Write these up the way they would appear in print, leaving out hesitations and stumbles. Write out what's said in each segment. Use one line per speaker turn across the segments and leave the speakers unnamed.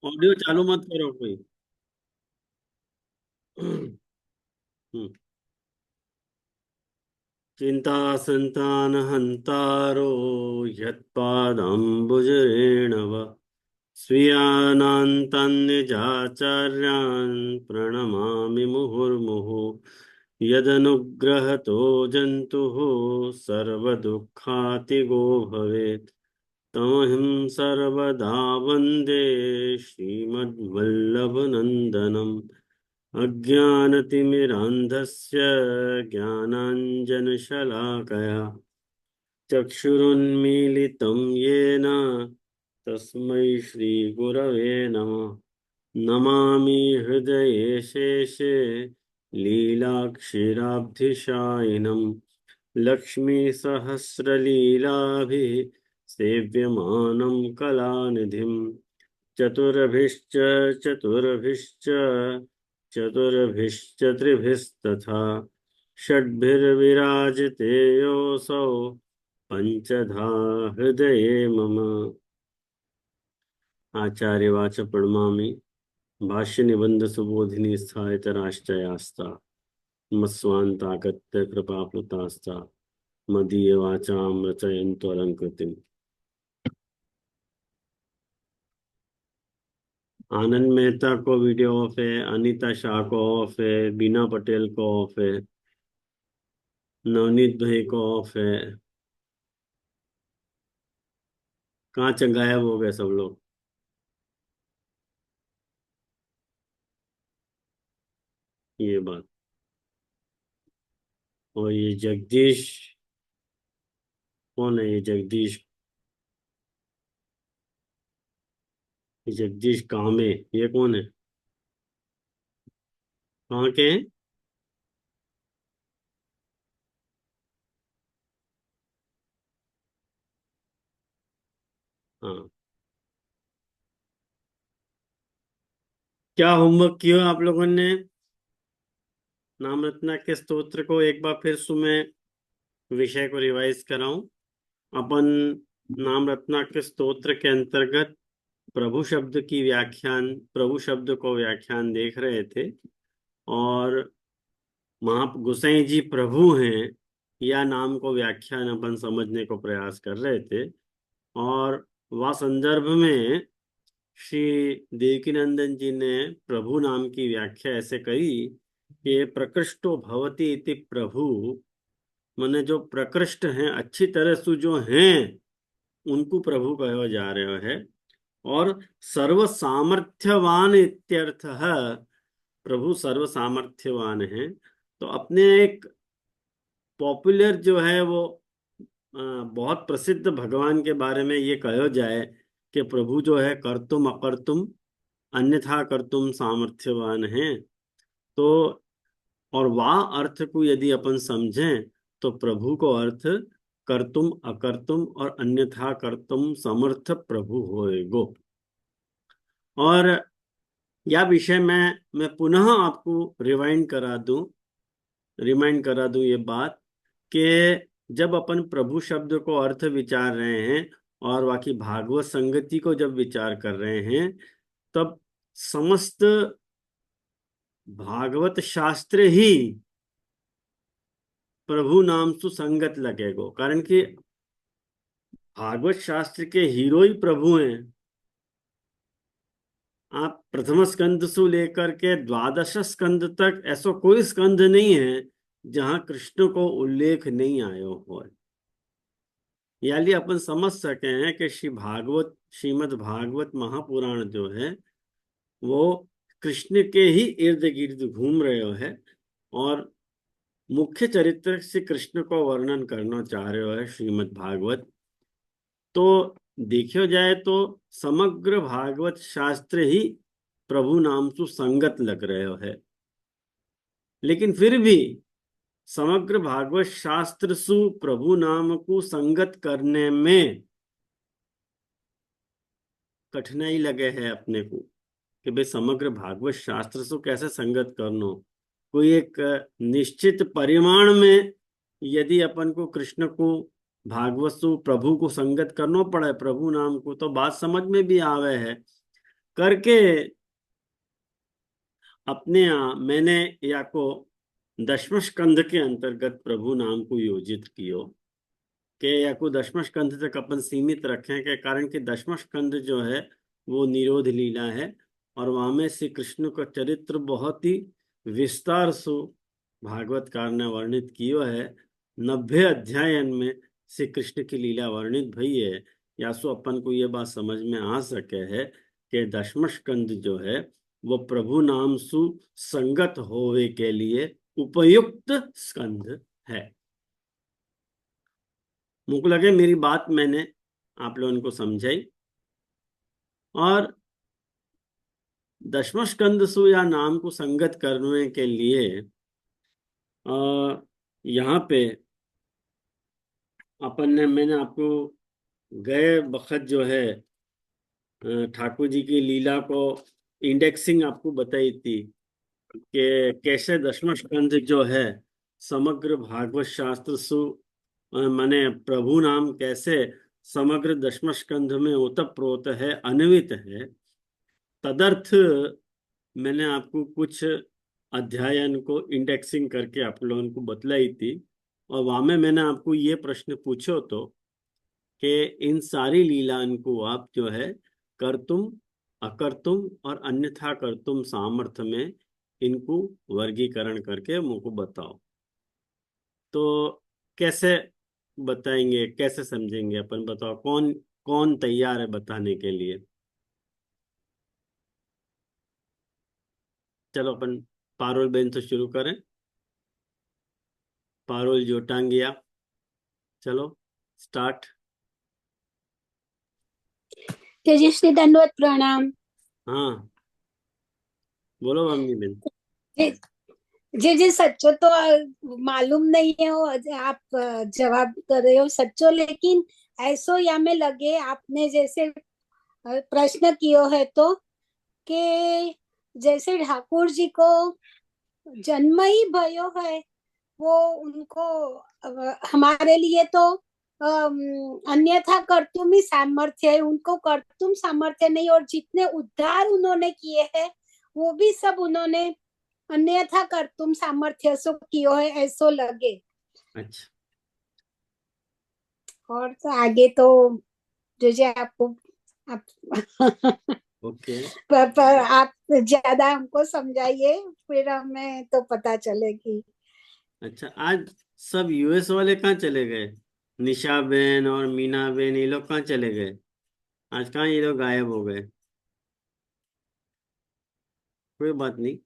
Audio चालू मत करो कोई। हम्म। चिंता संतान हंतारो यत्पादाम्बुजरेणव स्वीयानान्तान्निजाचार्यान् प्रणमामि मुहुर्मुहुः यदनुग्रहतो जन्तुः सर्वदुःखातिगो भवेत् तमहं सर्वदा वन्दे श्रीमद्वल्लभनन्दनम् अज्ञानतिमिरान्धस्य ज्ञानाञ्जनशलाकया चक्षुरुन्मीलितं येन तस्मै श्रीगुरवे नमः। नमामि हृदये शेषे लीलाक्षीराब्धिशायिनं लक्ष्मीसहस्रलीलाभिः सेव्यमानं कलानिधिं चतुर्भिश्च चतुर्भिश्च चतुर्भिश्च त्रिभिस्तथा षड्भिर्विराजिते योऽसौ पंचधा हृदये मम। आचार्यवाच प्रणमामि भाष्य निबंध सुबोधिनी स्थायितराश्चयास्ता मत्स्वान्तागत्य कृपाप्लुतास्ता मदीय वाचाम रचयन्तु अलंकृतिम्। आनंद मेहता को वीडियो ऑफ है, अनीता शाह को ऑफ है, बीना पटेल को ऑफ है, नवनीत भाई को ऑफ है। कहाँ गायब हो गए सब लोग। ये बात। और ये जगदीश कौन है? ये जगदीश, ये जगदीश कामे, ये कौन है? कहाँ के हैं? हाँ। क्या होमवर्क किया आप लोगों ने? नाम रत्ना के स्तोत्र को एक बार फिर से मैं विषय को रिवाइज कराऊं। अपन नाम रत्ना के स्तोत्र के अंतर्गत प्रभु शब्द की व्याख्यान, प्रभु शब्द को व्याख्यान देख रहे थे। और महा गोसाई जी प्रभु हैं या नाम को व्याख्यान अपन समझने को प्रयास कर रहे थे। और वह संदर्भ में श्री देवकीनंदन जी ने प्रभु नाम की व्याख्या ऐसे करी कि प्रकृष्टो भवति इति प्रभु, माने जो प्रकृष्ट हैं, अच्छी तरह से जो हैं उनको प्रभु कहा जा रहा है। और सर्व सामर्थ्यवान इत्यर्थः, प्रभु सर्व सामर्थ्यवान है। तो अपने एक पॉपुलर जो है वो बहुत प्रसिद्ध भगवान के बारे में ये कहा जाए कि प्रभु जो है कर्तुम अकर्तुम अन्यथा कर्तुम सामर्थ्यवान है। तो और वाह अर्थ को यदि अपन समझें तो प्रभु को अर्थ कर्तुम अकर्तुम और अन्यथा कर्तुम समर्थ प्रभु होएगो। और यह विषय मैं पुनः आपको रिमाइंड करा दूं ये बात कि जब अपन प्रभु शब्द को अर्थ विचार रहे हैं और बाकी भागवत संगति को जब विचार कर रहे हैं, तब समस्त भागवत शास्त्र ही प्रभु नाम सुसंगत लगेगो। कारण कि भागवत शास्त्र के हीरो ही प्रभु हैं। आप प्रथम स्कंद से लेकर के द्वादश स्कंद तक ऐसा कोई स्कंद नहीं है जहां कृष्ण को उल्लेख नहीं आयो हो। यानी अपन समझ सके हैं कि श्रीमद् भागवत महापुराण जो है वो कृष्ण के ही इर्द गिर्द घूम रहे हो है। और मुख्य चरित्र से कृष्ण को वर्णन करना चाह रहे हो है श्रीमद् भागवत। तो देखियो जाए तो समग्र भागवत शास्त्र ही प्रभु नाम सु संगत लग रहे हो है। लेकिन फिर भी समग्र भागवत शास्त्र सु प्रभु नाम को संगत करने में कठिनाई लगे है अपने को कि भाई समग्र भागवत शास्त्र से कैसे संगत करनो। कोई एक निश्चित परिमाण में यदि अपन को कृष्ण को भागवत सु प्रभु को संगत करना पड़े प्रभु नाम को, तो बात समझ में भी आवे है। करके अपने मैंने या को दशम स्कंध के अंतर्गत प्रभु नाम को योजित कियो के या को दशम स्कंध तक अपन सीमित रखें के कारण कि दशम स्कंध जो है वो निरोध लीला है और वहां में श्री कृष्ण का चरित्र बहुत ही विस्तार से भागवतकार ने वर्णित कियो है। 90 अध्यायन में श्री कृष्ण की लीला वर्णित भई है। या सो अपन को ये बात समझ में आ सके है कि दशम स्कंद जो है वो प्रभु नाम सु संगत होवे के लिए उपयुक्त स्कंद है। मुझको लगे मेरी बात मैंने आप लोगों को समझाई। और दशम स्कंद सु या नाम को संगत करने के लिए यहाँ पे अपन ने मैंने आपको गए वक्त जो है ठाकुर जी की लीला को इंडेक्सिंग आपको बताई थी कि कैसे दशम स्कंद जो है समग्र भागवत शास्त्र सु माने प्रभु नाम कैसे समग्र दशम स्कंध में ओतप्रोत है, अन्वित है। तदर्थ मैंने आपको कुछ अध्यायन को इंडेक्सिंग करके आप लोगों को बतलाई थी और वहां में मैंने आपको ये प्रश्न पूछो तो कि इन सारी लीलाओं को आप जो है कर्तुम, अकर्तुम और अन्यथा कर्तुम सामर्थ्य में इनको वर्गीकरण करके मुझको बताओ। तो कैसे बताएंगे, कैसे समझेंगे अपन, बताओ कौन कौन तैयार है बताने के लिए। चलो अपन पारुल बेन तो शुरू करें। पारुल जोटांगिया, चलो स्टार्ट।
तेजस्वी दंडवत प्रणाम।
हाँ बोलो मम्मी बेन।
जी सच्चो तो मालूम नहीं है वो आप जवाब कर रहे हो सच्चो, लेकिन ऐसो या में लगे आपने जैसे प्रश्न कियो है तो कि जैसे ठाकुर जी को जन्म ही भयो है, वो उनको हमारे लिए तो अन्यथा कर्तुम ही सामर्थ्य है, उनको कर्तुम सामर्थ्य नहीं। और जितने उद्धार उन्होंने किए हैं वो भी सब उन्होंने अन्यथा कर्तुम सामर्थ्य से कियो है, ऐसो लगे।
अच्छा
और तो आगे तो जो जो आपको आप
ओके।
पर आप ज्यादा हमको समझाइए, फिर हमें तो पता चलेगी।
अच्छा आज सब यूएस वाले कहाँ चले गए? निशा बेन और मीना बेन ये लोग कहाँ चले गए? आज कहाँ ये लोग गायब हो गए? कोई बात नहीं।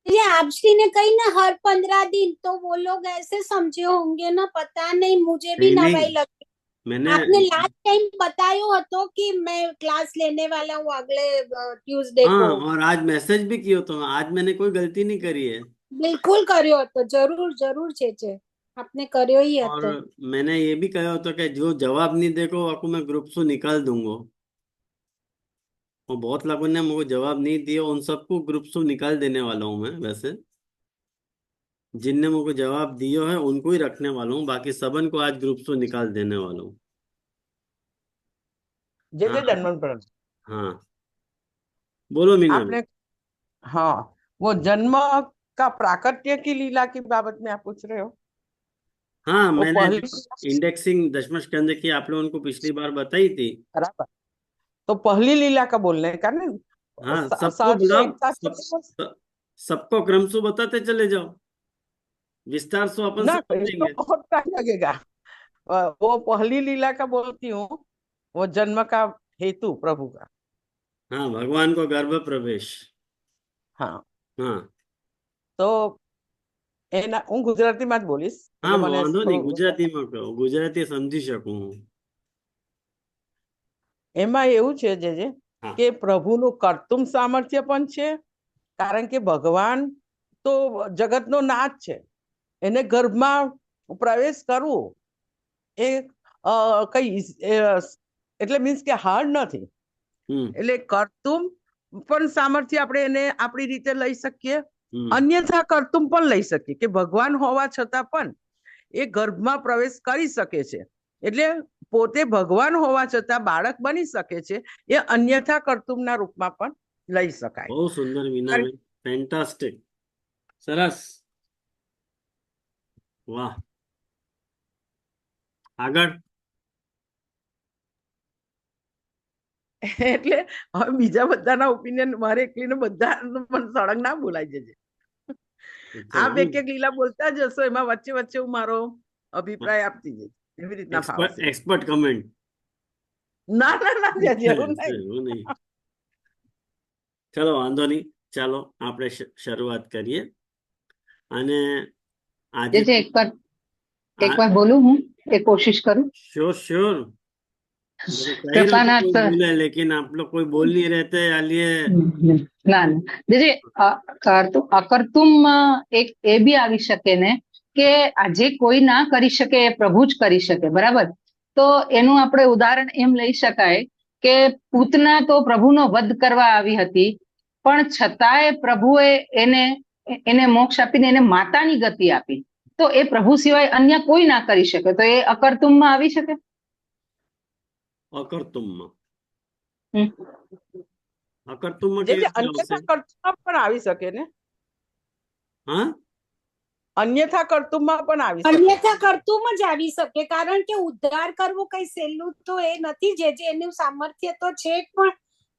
ये आपसी ने कही ना हर 15 दिन, तो वो लोग ऐसे समझे होंगे ना, पता नहीं, मुझे भी
नहीं नहीं,
नवाई लगी।
मैंने
आपने लास्ट टाइम बतायो હતો कि मैं क्लास लेने वाला हूँ अगले ट्यूसडे
हाँ
को।
और आज मैसेज भी किया तो आज मैंने कोई गलती नहीं करी है।
बिल्कुल કર્યો હતો, जरूर जरूर छे आपने કર્યો ही
और
હતો।
मैंने ये भी कहा होता कि जो जवाब नहीं देगा आपको मैं ग्रुप से निकाल दूंगा। और बहुत लोगों ने मुझे जवाब नहीं दिया, उन सबको ग्रुप से निकाल देने वाला हूँ मैं। वैसे जिनने मुझे जवाब दिया है उनको ही रखने वाला हूँ, बाकी सबन को आज ग्रुप से निकाल देने वाला हूँ।
जे
हाँ
जे दंडवत प्रणाम।
हाँ बोलो मीना।
आपने हाँ वो जन्म का प्राकट्य की लीला की बाबत में आप पूछ रहे हो?
हाँ
वो
मैंने
पहली
जो इंडेक्सिंग दशम स्कंद की आप लोगों को पिछली बार बताई थी।
बराबर, तो पहली लीला का बोलने का ना
हाँ सबको
साठ से
बुलाओ,
इकसठ
सबको क्रम से बताते चले जाओ, विस्तार से अपन
ना, इसको
समझेंगे।
बहुत टाइम लगेगा। वो पहली लीला का बोलती हूँ, वो जन्म का हेतु प्रभु का।
हाँ भगवान को गर्भ प्रवेश।
हाँ
हाँ
तो એના હું ગુજરાતીમાં જ બોલીશ
हाँ
એટલે મને
वांधो नहीं,
થોડું
गुजराती में कहो, गुजराती समझी सकूं हूँ।
એમાં એવું છે જે
हाँ
કે પ્રભુનું કર્તુમ સામર્થ્ય પણ છે, કારણ કે ભગવાન તો જગતનો નાથ છે, એને ગર્ભમાં પ્રવેશ કરવો એ કઈ એટલે મીન્સ કે હાર્ડ નથી. એટલે કર્તુમ પણ સામર્થ્ય આપણે એને આપણી રીતે લઈ શકીએ, અન્યથા કર્તુમ પણ લઈ શકીએ કે ભગવાન હોવા છતાં પણ એ ગર્ભમાં પ્રવેશ કરી શકે છે. એટલે પોતે ભગવાન હોવા છતાં બાળક બની શકે છે, એ અન્યથા કર્તુમના રૂપમાં પણ લઈ શકાય.
બહુ સુંદર મીનાબેન, ફેન્ટાસ્ટિક, સરસ, વાહ. આગળ.
એટલે હવે બીજા બધાના ઓપિનિયન મારે એકલીને બધા મને સળંગ ના બોલાઈ જશે. આ બે કે લીલા બોલતા જશો, એમાં વચ્ચે વચ્ચે હું મારો અભિપ્રાય આપતી જઈશ, એવી રીતના ફાવશે.
Expert comment.
ના ના ના જરૂર નહીં.
એવું નહીં. ચલો વાંધો નહીં, ચાલો આપણે શરૂઆત કરીએ. અને આજે
એક વાર બોલું, હું એ कोशिश करूं.
श्योर श्योर,
कृपानाथ सर,
बोले लेकिन आप लोग कोई बोल नहीं रहते आलिए.
ના દીદી, અકર્તુમ એક એ બી આવી શકે ને કે આજે કોઈ ના કરી શકે એ પ્રભુ જ કરી શકે, બરાબર? તો એનું આપણે ઉદાહરણ એમ લઈ શકાય કે પૂતના તો પ્રભુનો વધ કરવા આવી હતી, પણ છતાંય પ્રભુએ એને મોક્ષ આપીને એને માતાની ગતિ આપી. તો એ પ્રભુ સિવાય અન્ય કોઈ ના કરી શકે, તો એ અકર્તુમમાં આવી શકે.
અકર્તુમમાં
હમ.
અકર્તુમમાં કેવી રીતે
અન્યથા
આવશે?
કર્તુમમાં પણ આવી શકે ને.
હા,
અન્યથા કર્તુમમાં પણ આવી શકે.
અન્યથા કર્તુમ જ આવી શકે, કારણ કે ઉદ્ધાર કરવો કઈ સહેલું તો એ નથી. જે એનું સામર્થ્ય તો છે જ, પણ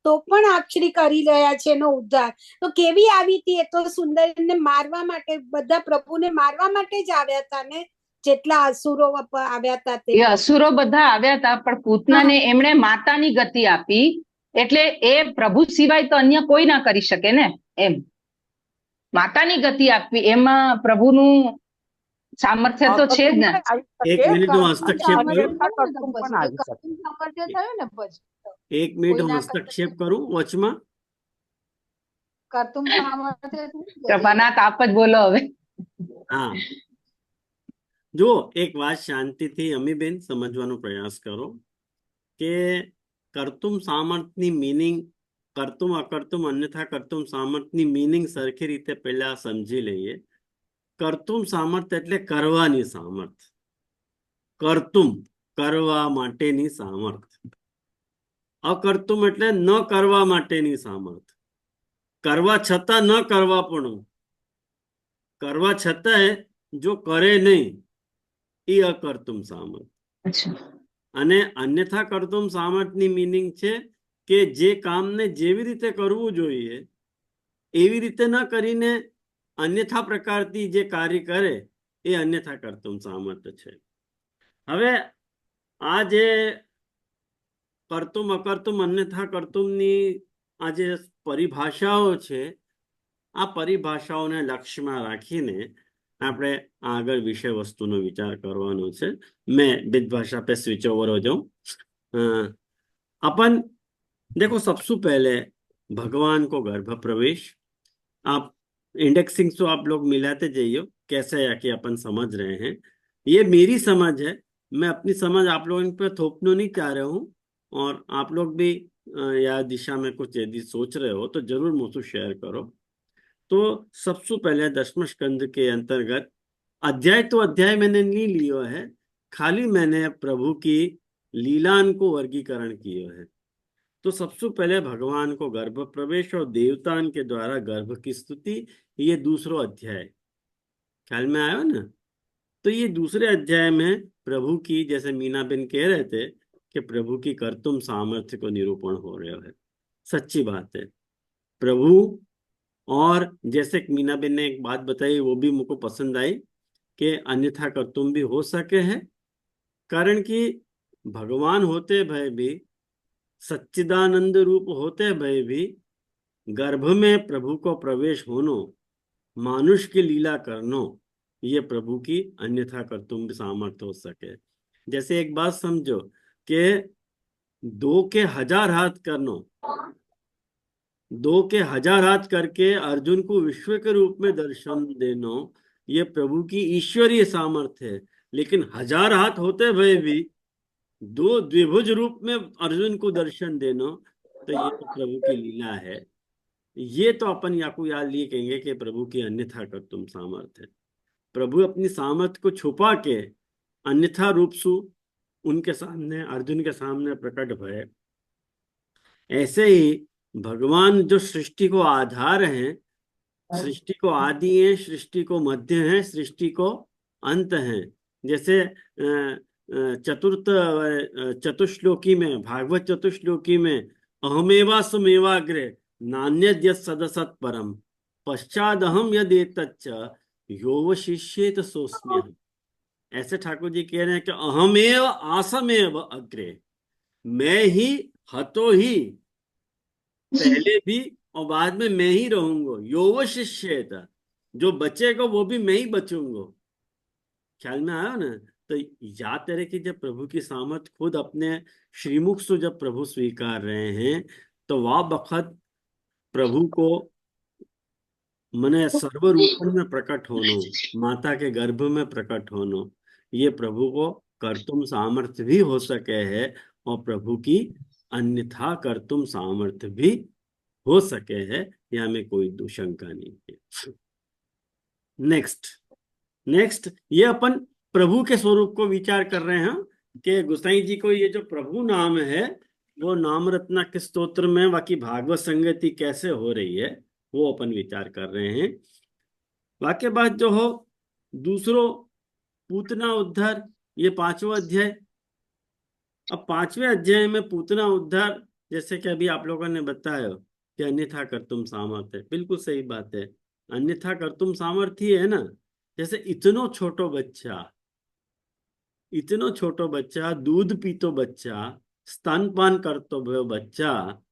તો પણ આખરી કરી રહ્યા છે એનો ઉદ્ધાર. તો કેવી આવી હતી? એ તો સુંદરને મારવા માટે, બધા પ્રભુને મારવા માટે જ આવ્યા હતા ને, જેટલા અસુરો આવ્યા હતા તે.
એ અસુરો બધા આવ્યા હતા, પણ પૂતનાને એમણે માતાની ગતિ આપી, એટલે એ પ્રભુ સિવાય તો અન્ય કોઈ ના કરી શકે ને. એમ માતાની ગતિ આપવી, એમાં પ્રભુનું સામર્થ્ય તો છે જ ને.
એક મિનિટ હું હસ્તક્ષેપ કરું. એક મિનિટ હું હસ્તક્ષેપ કરું વચમાં.
કૃપાનાથ આપ જ બોલો હવે.
હા, જો એક વાત શાંતિથી અમીબેન સમજવાનો પ્રયાસ કરો કે કર્તુમ સામર્થની મિનિંગ, કર્તુમ અકર્તુમ અન્યથા કર્તુમ સામર્થની મિનિંગ સરખી રીતે પહેલા સમજી લઈએ. કર્તુમ સામર્થ એટલે કરવાની સામર્થ. કર્તુમ કરવા માટેની સામર્થ. અકર્તુમ એટલે ન કરવા માટેની સામર્થ. કરવા છતાં ન કરવા પણ, કરવા છતાંય જો કરે નહીં, એ અકર્તુમ સામર્થ. અને અન્યથા કર્તુમ સામર્થની મિનિંગ છે કે જે કામને જેવી રીતે કરવું જોઈએ એવી રીતે ન કરીને અન્યથા પ્રકારથી જે કાર્ય કરે એ અન્યથા કર્તુમ સામર્થ છે. હવે આ જે કર્તુમ અકર્તુમ અન્યથા કર્તુમની આ જે પરિભાષાઓ છે, આ પરિભાષાઓને લક્ષ્યમાં રાખીને આપણે આગળ વિષય વસ્તુનો વિચાર કરવાનો છે. मैं विद भाषा पे स्विच ओवर हो जाऊं. अपन देखो, सबसे पहले भगवान को गर्भ प्रवेश, आप इंडेक्सिंग तो आप लोग मिलाते जाइए कैसे है कि अपन समझ रहे हैं. ये मेरी समझ है, मैं अपनी समझ आप लोगों पे थोपना नहीं चाह रहा हूँ, और आप लोग भी या दिशा में कुछ यदि सोच रहे हो तो जरूर मुझसे शेयर करो. तो सबसे पहले दशम स्कंद के अंतर्गत अध्याय तो अध्याय मैंने नहीं लियो है, खाली मैंने प्रभु की लीलान को वर्गीकरण किया है. तो सबसे पहले भगवान को गर्भ प्रवेश और देवतान के द्वारा गर्भ की स्तुति, ये दूसरा अध्याय ख्याल में आयो ना. तो ये दूसरे अध्याय में प्रभु की, जैसे मीनाबेन कह रहे थे कि प्रभु की कर्तुम सामर्थ्य को निरूपण हो रहा है. सच्ची बात है. प्रभु, और जैसे मीनाबेन ने एक बात बताई वो भी मुझको पसंद आई कि अन्यथा कर्तुम भी हो सके है, कारण कि भगवान होते भय भी, सच्चिदानंद रूप होते भय भी, गर्भ में प्रभु को प्रवेश होनो, मानुष की लीला करनो, ये प्रभु की अन्यथा कर्तुम भी सामर्थ्य हो सके. जैसे एक बात समझो कि 2 के 1000 हाथ करनो, 2 के 1000 हाथ करके अर्जुन को विश्व के रूप में दर्शन देनो, ये प्रभु की ईश्वरीय सामर्थ्य है. लेकिन 1000 हाथ होते हुए भी 2 द्विभुज रूप में अर्जुन को दर्शन देना, तो ये तो प्रभु की लीला है. ये तो अपन याकू याद लिए कहेंगे कि प्रभु की अन्यथा कर्तुम सामर्थ्य है. प्रभु अपनी सामर्थ्य को छुपा के अन्यथा रूप सु उनके सामने, अर्जुन के सामने प्रकट भय। ऐसे ही भगवान जो सृष्टि को आधार हैं, सृष्टि को आदि है, सृष्टि को मध्य है, सृष्टि को अंत है। जैसे चतुर्थ चतुश्लोकी में, भागवत चतुश्लोकी में, अहमेवा सुमेवाग्रे नान्यद् यत् सदसत् परम पश्चादहम यद् एतच्च योऽवशिष्येत सोऽस्म्यहम्। ऐसे ठाकुर जी कह रहे हैं कि अहमेव आसमेव अग्रे, मैं ही हतो ही, पहले भी और बाद में मैं ही रहूंगा। योऽवशिष्येत, जो बचेगा वो भी मैं ही बचूंगा। ख्याल में आया ना? तो याद करे कि जब प्रभु की सामर्थ खुद अपने श्रीमुख से जब प्रभु स्वीकार रहे हैं, तो वह बखत प्रभु को मने सर्वरूपन में प्रकट होनो, माता के गर्भ में प्रकट होनो, ये प्रभु को कर्तुम सामर्थ्य भी हो सके है, और प्रभु की अन्यथा कर्तुम सामर्थ्य भी हो सके है, या में कोई दुशंका नहीं है। नेक्स्ट नेक्स्ट ये अपन प्रभु के स्वरूप को विचार कर रहे हैं कि गोसाई जी को ये जो प्रभु नाम है, वो नाम रत्ना के स्तोत्र में बाकी भागवत संगति कैसे हो रही है, वो अपन विचार कर रहे हैं। वाक्य बात जो हो दूसरो पूतना उद्धार, ये 5वां अध्याय। अब 5वें अध्याय में पूतना उद्धार, जैसे कि अभी आप लोगों ने बताया कि अन्यथा कर्तुम सामर्थ्य, बिल्कुल सही बात है। अन्यथा कर्तुम सामर्थ्य है ना। जैसे इतनो छोटो बच्चा, दूध पीतो बच्चा, स्तनपान करतो भयो बच्चा,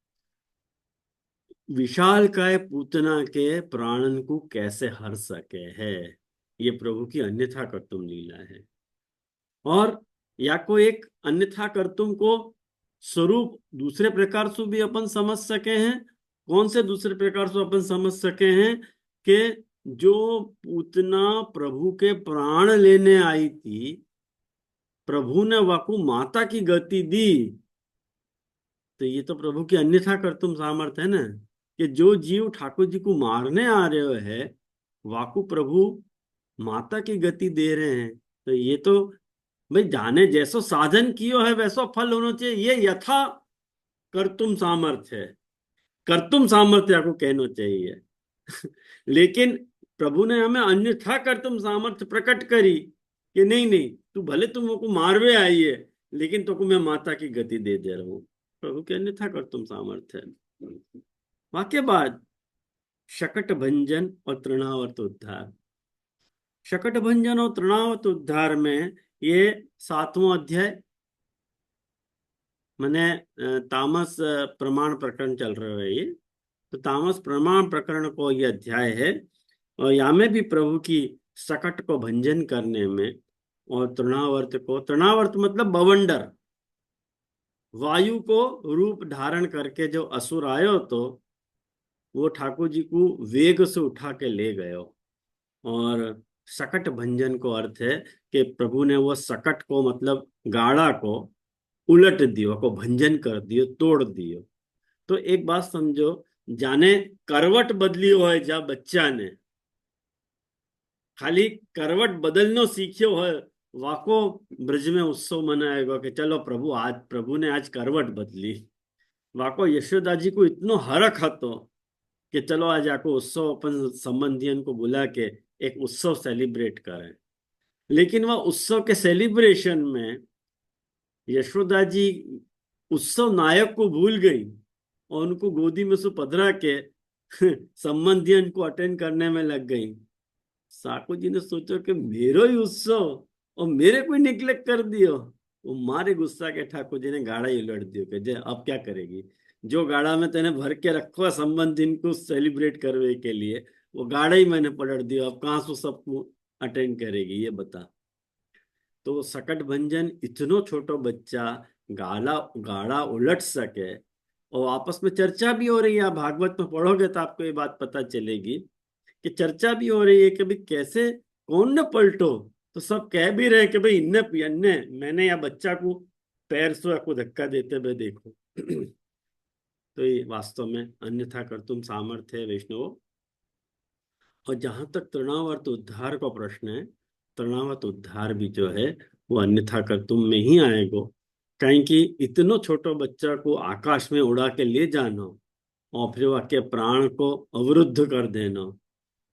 विशाल काय पूतना के प्राणन को कैसे हर सके है। ये प्रभु की अन्यथा कर्तुम लीला है। और या को एक अन्यथा कर्तुम को स्वरूप दूसरे प्रकार से भी अपन समझ सके हैं। कौन से दूसरे प्रकार से अपन समझ सके हैं कि जो पूतना प्रभु के प्राण लेने आई थी, प्रभु ने वाकू माता की गति दी, तो ये तो प्रभु की अन्यथा कर्तुम सामर्थ्य है ना, कि जो जीव ठाकुर जी को मारने आ रहे है, वाकू प्रभु माता की गति दे रहे हैं। तो ये तो भाई जाने जैसो साधन कियो है वैसो फल होना चाहिए, ये यथा कर्तुम सामर्थ्य है, कर्तुम सामर्थ्य आपको कहना चाहिए। लेकिन प्रभु ने हमें अन्यथा कर्तुम सामर्थ्य प्रकट करी कि नहीं नहीं, तू भले तुमको मारवे आई है, लेकिन तुमको मैं माता की गति दे दे रहा हूं। प्रभु के अन्यथा कर्तुम सामर्थ्य है। वाक्य बाद शकट भंजन और तृणावर्त उद्धार। शकट भंजन और तृणावर्त उद्धार में ये 7वां अध्याय, मैंने तामस प्रमाण प्रकरण चल रहा है ये, तो तामस प्रमाण प्रकरण को ये अध्याय है। और यहाँ में भी प्रभु की सकट को भंजन करने में, और तृणावर्त मतलब बवंडर, वायु को रूप धारण करके जो असुर आयो, तो वो ठाकुर जी को वेग से उठा के ले गयो। और सकट भंजन को अर्थ है कि प्रभु ने वो सकट को मतलब गाड़ा को उलट दियो, को भंजन कर दियो, तोड़ दियो। तो एक बात समझो, जाने करवट बदली हो जा बच्चा ने, खाली करवट बदलनो सीख्यो है, वाको ब्रज में उत्सव मनाएगा कि चलो प्रभु ने आज करवट बदली। वाको यशोदा जी को इतनो हरख हतो कि चलो आज आको उत्सव अपन संबंधियन को बुला के एक उत्सव सेलिब्रेट करें। लेकिन वह उत्सव के सेलिब्रेशन में यशोदा जी उत्सव नायक को भूल गई और उनको गोदी में से पधरा के संबंधियन को अटेंड करने में लग गई। साकू जी ने सोचा कि मेरो ही उत्सव और मेरे को निग्लेक्ट कर दियो। वो मारे गुस्सा के ठाकुर जी ने गाड़ा ही उलट दियो कि जे अब क्या करेगी, जो गाड़ा में तेने भर के रखो संबंधी को सेलिब्रेट करने के लिए, वो गाड़ा ही मैंने पलट दिया, अब कहाँ से सबको अटेंड करेगी ये बता। तो सकट भंजन इतनो छोटो बच्चा गाड़ा उलट सके, और आपस में चर्चा भी हो रही है। आप भागवत में पढ़ोगे तो आपको ये बात पता चलेगी कि चर्चा भी हो रही है कि भाई कैसे कौन न पलटो। तो सब कह भी रहे कि भाई इन्ने मैंने या बच्चा को पैर से को धक्का देते हुए देखो। तो ये वास्तव में अन्यथा कर्तुम सामर्थ्य है वैष्णव। और जहां तक तृणावर्त उद्धार का प्रश्न है, तृणावर्त उद्धार भी जो है वो अन्यथा कर्तुम में ही आएगो। कहीं कि इतनो छोटो बच्चा को आकाश में उड़ा के ले जाना और फिर वाके प्राण को अवरुद्ध कर देना,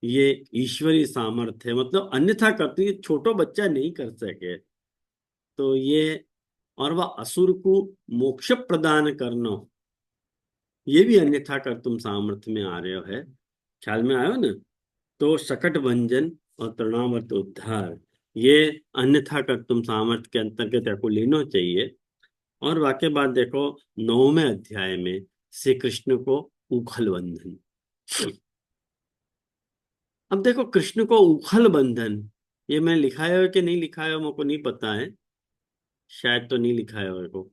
ये ईश्वरी सामर्थ्य है। मतलब अन्यथा कर्तुम ये छोटो बच्चा नहीं कर सके। तो ये, और वह असुर को मोक्ष प्रदान करना, ये भी अन्यथा कर्तुम सामर्थ्य में आ रहे है। ख्याल में आयो ना। तो शकट भंजन और तृणावर्त उद्धार, ये अन्यथा कर्तुम सामर्थ्य के अंतर्गत को लेना चाहिए। और वाक्य बात देखो 9वें अध्याय में श्री कृष्ण को उखल बंधन। अब देखो कृष्ण को उखल बंधन, ये मैं लिखा है कि नहीं लिखा है मुझको नहीं पता है, शायद तो नहीं लिखा है मेरे को।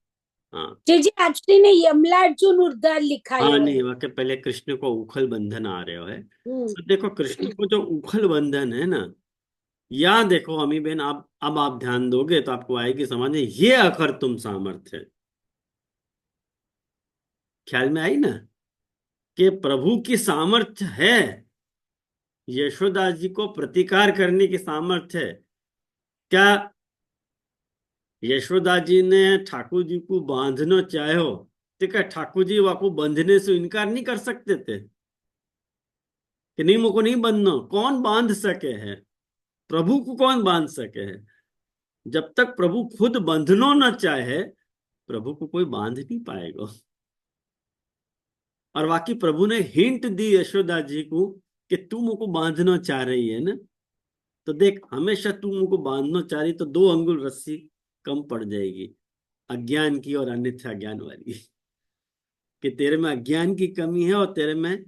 हाँ
जी एक्चुअली ने यमलार्जुन उद्धार लिखा
हाँ,
है।
नहीं वाक्य पहले कृष्ण को उखल बंधन आ रहे है।
हम्म,
तो देखो कृष्ण को जो उखल बंधन है ना, या देखो अमी बहन, आप अब आप ध्यान दोगे तो आपको आएगी समझ में, ये अकर तुम सामर्थ्य है। ख्याल में आई ना कि प्रभु की सामर्थ्य है, यशोदा जी को प्रतिकार करने की सामर्थ्य है। क्या यशोदा जी ने ठाकुर जी को बांधना चाहो तो क्या ठाकुर जी वाको बंधने से इनकार नहीं कर सकते थे कि नहीं मुझको नहीं बांधना? कौन बांध सके है? प्रभु को कौन बांध सके है? जब तक प्रभु खुद बंधनो न चाहे, प्रभु को कोई बांध नहीं पाएगा। और बाकी प्रभु ने हिंट दी यशोदा जी को कि तू मुझको बांधना चाह रही है ना, तो देख हमेशा तू मुझको बांधना चाह रही तो 2 अंगुल रस्सी कम पड़ जाएगी, अज्ञान की और अन्यथा ज्ञान वाली। कि तेरे में अज्ञान की कमी है और तेरे में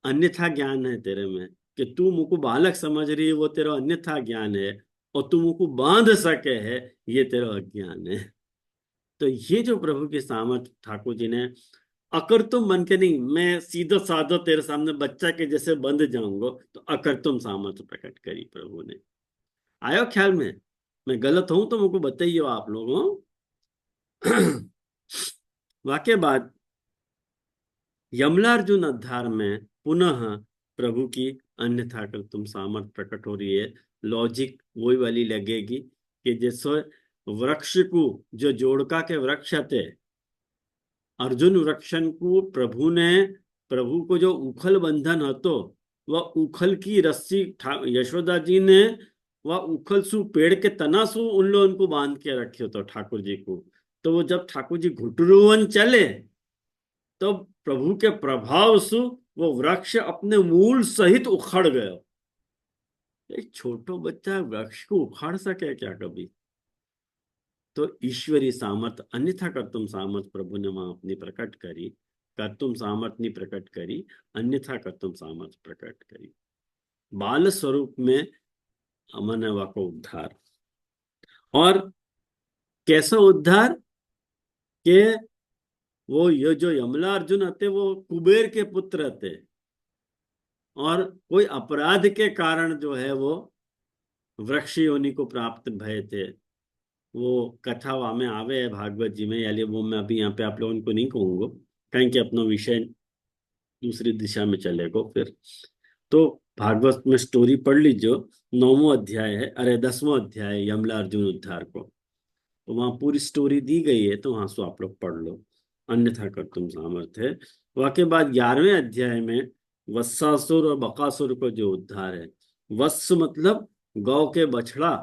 अन्यथा ज्ञान है तेरे में, कि तू मुझको बालक समझ रही है वो तेरा अन्यथा ज्ञान है, और तू मुझको बांध सके है ये तेरा अज्ञान है। तो ये जो प्रभु की सामर्थ ठाकुर जी ने, अकर तुम मन के नहीं, मैं सीधा साधा तेरे सामने बच्चा के जैसे बंध जाऊंगा, तो अकर तुम सामर्थ्य प्रकट करी प्रभु ने। आयो ख्याल में? मैं गलत हूं तो मुझको बताइए आप लोगों। वाक्य बाद यमलार्जुन अध्याय में पुनः प्रभु की अन्यथा कर तुम सामर्थ प्रकट हो रही है। लॉजिक वही वाली लगेगी कि जैसे वृक्ष को, जो जोड़का के वृक्ष थे, अर्जुन वृक्षन को प्रभु ने, प्रभु को जो उखल बंधन हतो, वह उखल की रस्सी यशोदा जी ने वह उखल सु पेड़ के तना सु उन लोगों को बांध के रखे तो ठाकुर जी को। तो वो जब ठाकुर जी घुटरुवन चले, तो प्रभु के प्रभाव से वो वृक्ष अपने मूल सहित उखड़ गया। एक छोटो बच्चा वृक्ष को उखाड़ सके क्या कभी? तो ईश्वरी सामर्थ, अन्यथा कर्तुम सामर्थ प्रभु ने वहां अपनी प्रकट करी। कर्तुम सामर्थ नहीं प्रकट करी, अन्यथा कर्तुम सामर्थ प्रकट करी। बाल स्वरूप में अमन को उद्धार। और कैसा उद्धार? के वो ये जो यमला अर्जुन थे वो कुबेर के पुत्र थे, और कोई अपराध के कारण जो है वो वृक्ष योनि को प्राप्त भय थे। वो कथा वहां में आवे है भागवत जी में, यानी वो मैं अभी यहाँ पे आप लोगों को नहीं कहूंगा, कहीं कि अपना विषय दूसरी दिशा में चलेगा फिर। तो भागवत में स्टोरी पढ़ लीजिए, 9वां अध्याय है, अरे 10वां अध्याय है यमला अर्जुन उद्धार को। तो वहां पूरी स्टोरी दी गई है, तो वहां से आप लोग पढ़ लो, अन्यथा कर तुम सामर्थ्य है। वाके बाद 11वें अध्याय में वत्सासुर और बकासुर को जो उद्धार है। वत्स मतलब गौ के बछड़ा,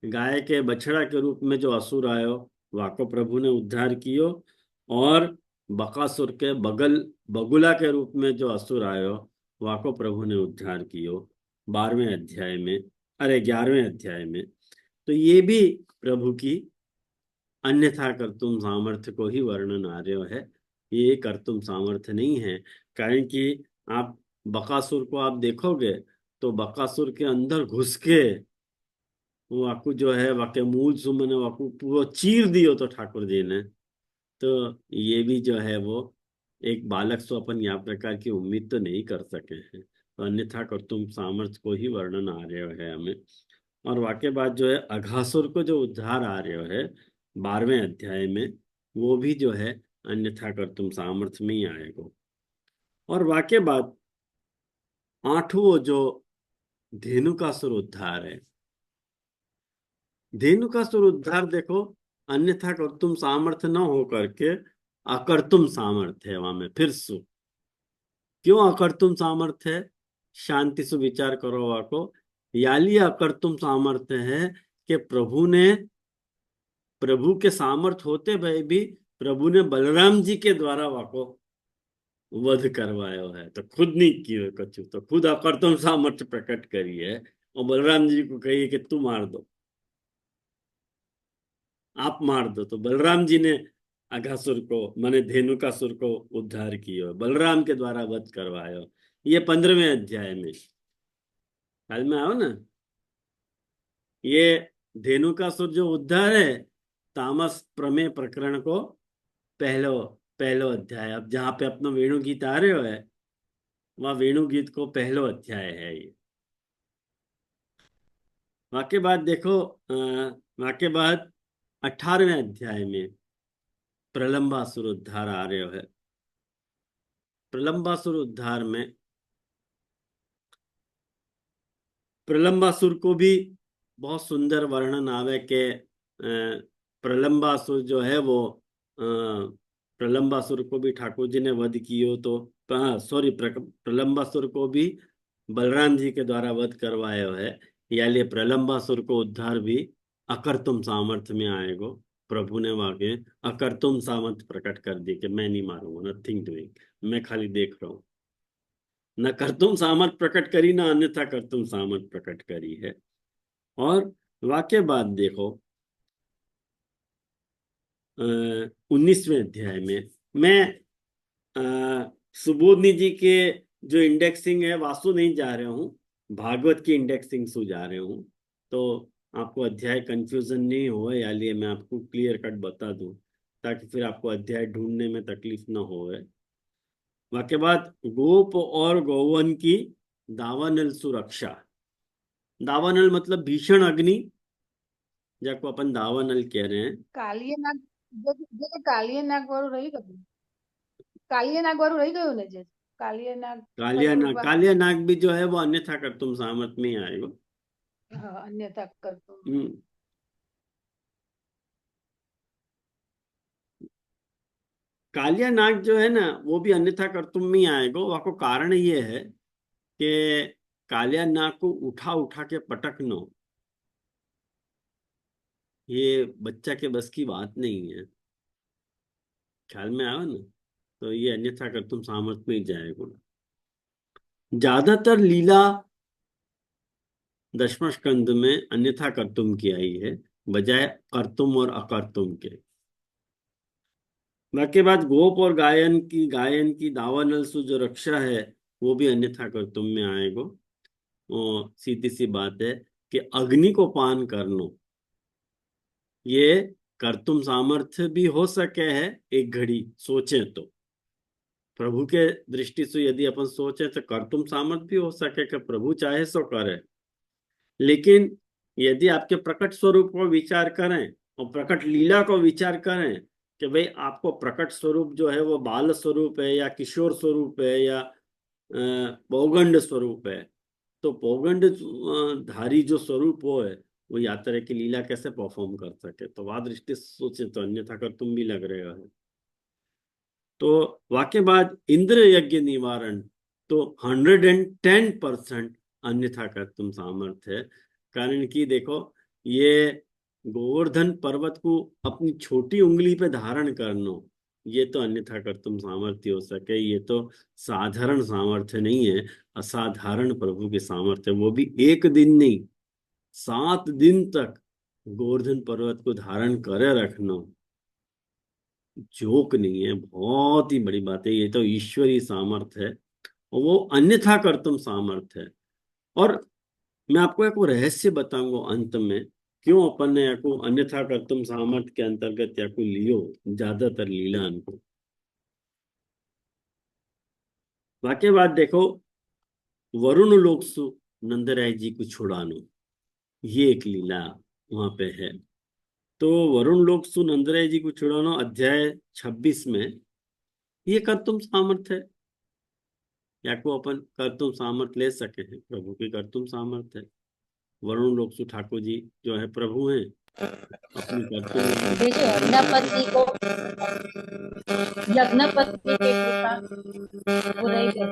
गाय के बछड़ा के रूप में जो असुर आयो, वाको प्रभु ने उद्धार कियो। और बकासुर के बगल बगुला के रूप में जो असुर आयो, वाको प्रभु ने उद्धार कियो 12वें अध्याय में, अरे 11वें अध्याय में। तो ये भी प्रभु की अन्यथा कर्तुम सामर्थ्य को ही वर्णन आ रहा है, ये कर्तुम सामर्थ्य नहीं है। कारण कि आप बकासुर को आप देखोगे तो बकासुर के अंदर घुस के वाकु जो है वाके मूल सुमन वाकु पूरा चीर दियो तो ठाकुर जी ने। तो ये भी जो है वो एक बालक से अपन यहाँ प्रकार की उम्मीद तो नहीं कर सके हैं। तो अन्यथा कर्तुम सामर्थ्य को ही वर्णन आ रहे है हमें। और वाके बाद जो है अघासुर को जो उद्धार आ रहे है 12वें अध्याय में, वो भी जो है अन्यथा कर्तुम सामर्थ्य में ही आएगा। और वाके बाद 8वां जो धेनुकासुर उद्धार है, धेनु का सुर उद्धार देखो, अन्यथा कर्तुम सामर्थ्य न हो करके अकर्तुम सामर्थ्य है वहां में। फिर सु क्यों अकर्तुम सामर्थ्य है? शांति से विचार करो वाको। याली अकर्तुम सामर्थ्य है कि प्रभु के सामर्थ्य होते हुए भी प्रभु ने बलराम जी के द्वारा वाको वध करवायो है, तो खुद नहीं किए कछु, तो खुद अकर्तुम सामर्थ्य प्रकट करी है और बलराम जी को कहिए कि तू मार दो, आप मार दो। तो बलराम जी ने अघासुर को माने धेनुकासुर को उद्धार किया, बलराम के द्वारा वध करवायो। ये 15वें अध्याय में ख्याल में आओ ना। ये धेनुकासुर जो उद्धार है तामस प्रमेय प्रकरण को पहलो पहलो अध्याय। अब जहां पे अपना वेणु गीत आ रहे हो है वह वेणु गीत को पहलो अध्याय है ये। वाके बाद देखो वाके बाद 18वें अध्याय में प्रलंबासुर उद्धार आ रहे हो है। प्रलंबासुर उद्धार में प्रलंबासुर को भी बहुत सुंदर वर्णन आवे के प्रलंबासुर जो है वो प्रलंबासुर को भी ठाकुर जी ने वध कियो, तो सॉरी प्रलंबासुर को भी बलराम जी के द्वारा वध करवाया है। यानी प्रलंबासुर को उद्धार भी अकर्तुम सामर्थ्य में आएगो। प्रभु ने वाके अकर्तुम सामर्थ्य प्रकट कर दी कि मैं नहीं मारूंगा, नथिंग डूइंग, मैं खाली देख रहा हूं। न कर्तुम सामर्थ प्रकट करी, ना अन्यथा कर्तुम सामर्थ प्रकट करी है। और वाक्य बात देखो 19वें अध्याय में मैं सुबोधनी जी के जो इंडेक्सिंग है वासु नहीं जा रहे हूँ, भागवत की इंडेक्सिंग सु जा रहे हूँ, तो आपको अध्याय कंफ्यूजन नहीं हो, या लिए मैं आपको क्लियर कट बता दूं ताकि फिर आपको अध्याय ढूंढने में तकलीफ ना हो। वाक्य बाद गोप और गौवन की दावानल सुरक्षा। दावानल मतलब भीषण अग्नि, जाको अपन दावानल कह रहे हैं।
કાલિય નાગ જે કાલિય નાગ વાળું રહી ગયું, કાલિય નાગ વાળું રહી ગયું ને, જે કાલિય નાગ
कालिया नाग भी जो है वो अन्यथा कर्तुम सामर्थ में ही आएगा।
હા, अन्यथा કરતો
कालिया नाग जो है ना वो भी अन्यथा कर्तुम में ही आएगा। वह को कारण ये है कि कालिया नाग को उठा उठा के पटकना ये बच्चा के बस की बात नहीं है, ख्याल में आया ना। तो ये अन्यथा कर्तुम सामर्थ में ही जाएगा। ज्यादातर लीला दशम स्कंद में अन्यथा कर्तुम की आई है बजाय कर्तुम और अकर्तुम के। बाकी बात गोप और गायन की दावानल सु जो रक्षा है वो भी अन्यथा कर्तुम में आएगा। और सीधी सी बात है कि अग्नि को पान करना ये कर्तुम सामर्थ्य भी हो सके है एक घड़ी सोचे तो। प्रभु के दृष्टि से यदि अपन सोचे तो कर्तुम सामर्थ्य भी हो सके कि प्रभु चाहे सो करे। लेकिन यदि आपके प्रकट स्वरूप को विचार करें और प्रकट लीला को विचार करें कि भाई आपको प्रकट स्वरूप जो है वो बाल स्वरूप है या किशोर स्वरूप है या पौगंड स्वरूप है, तो पौगंड धारी जो स्वरूप वो है वो यात्रा की लीला कैसे परफॉर्म कर सके। तो वह दृष्टि से सोचे तो अन्यथा कर तुम भी लग रहे हो। तो वाक्य बाद इंद्र यज्ञ निवारण तो 110% अन्यथा कर तुम सामर्थ्य है। कारण कि देखो ये गोवर्धन पर्वत को अपनी छोटी उंगली पे धारण करना ये तो अन्यथा कर तुम सामर्थ्य हो सके। ये तो साधारण सामर्थ्य नहीं है, असाधारण प्रभु के सामर्थ्य। वो भी एक दिन नहीं 7 दिन तक गोवर्धन पर्वत को धारण करे रखना जोक नहीं है, बहुत ही बड़ी बात है। ये तो ईश्वरी सामर्थ्य है और वो अन्यथा कर्तुम सामर्थ्य है। और मैं आपको एक वो रहस्य बताऊंगा अंत में क्यों अपन ने याको अन्यथा कर्तुम सामर्थ्य के अंतर्गत याको लियो ज्यादातर लीला को। वाक्य बात देखो वरुण लोक सु नंदराय जी को छुड़ानो ये एक लीला वहां पे है। तो वरुण लोक सु नंदराय जी को छुड़ानो अध्याय 26 में ये कर्तुम सामर्थ्य है। या को अपन कर्तुम सामर्थ्य ले सके हैं, प्रभु की कर्तुम सामर्थ्य है। वरुण लोक सु ठाकुर जी जो है प्रभु हैं अपनी कर्तव्य
જે છે અગ્નપત્ની કો यज्ञपत्नी पे कृपा वो रही गई।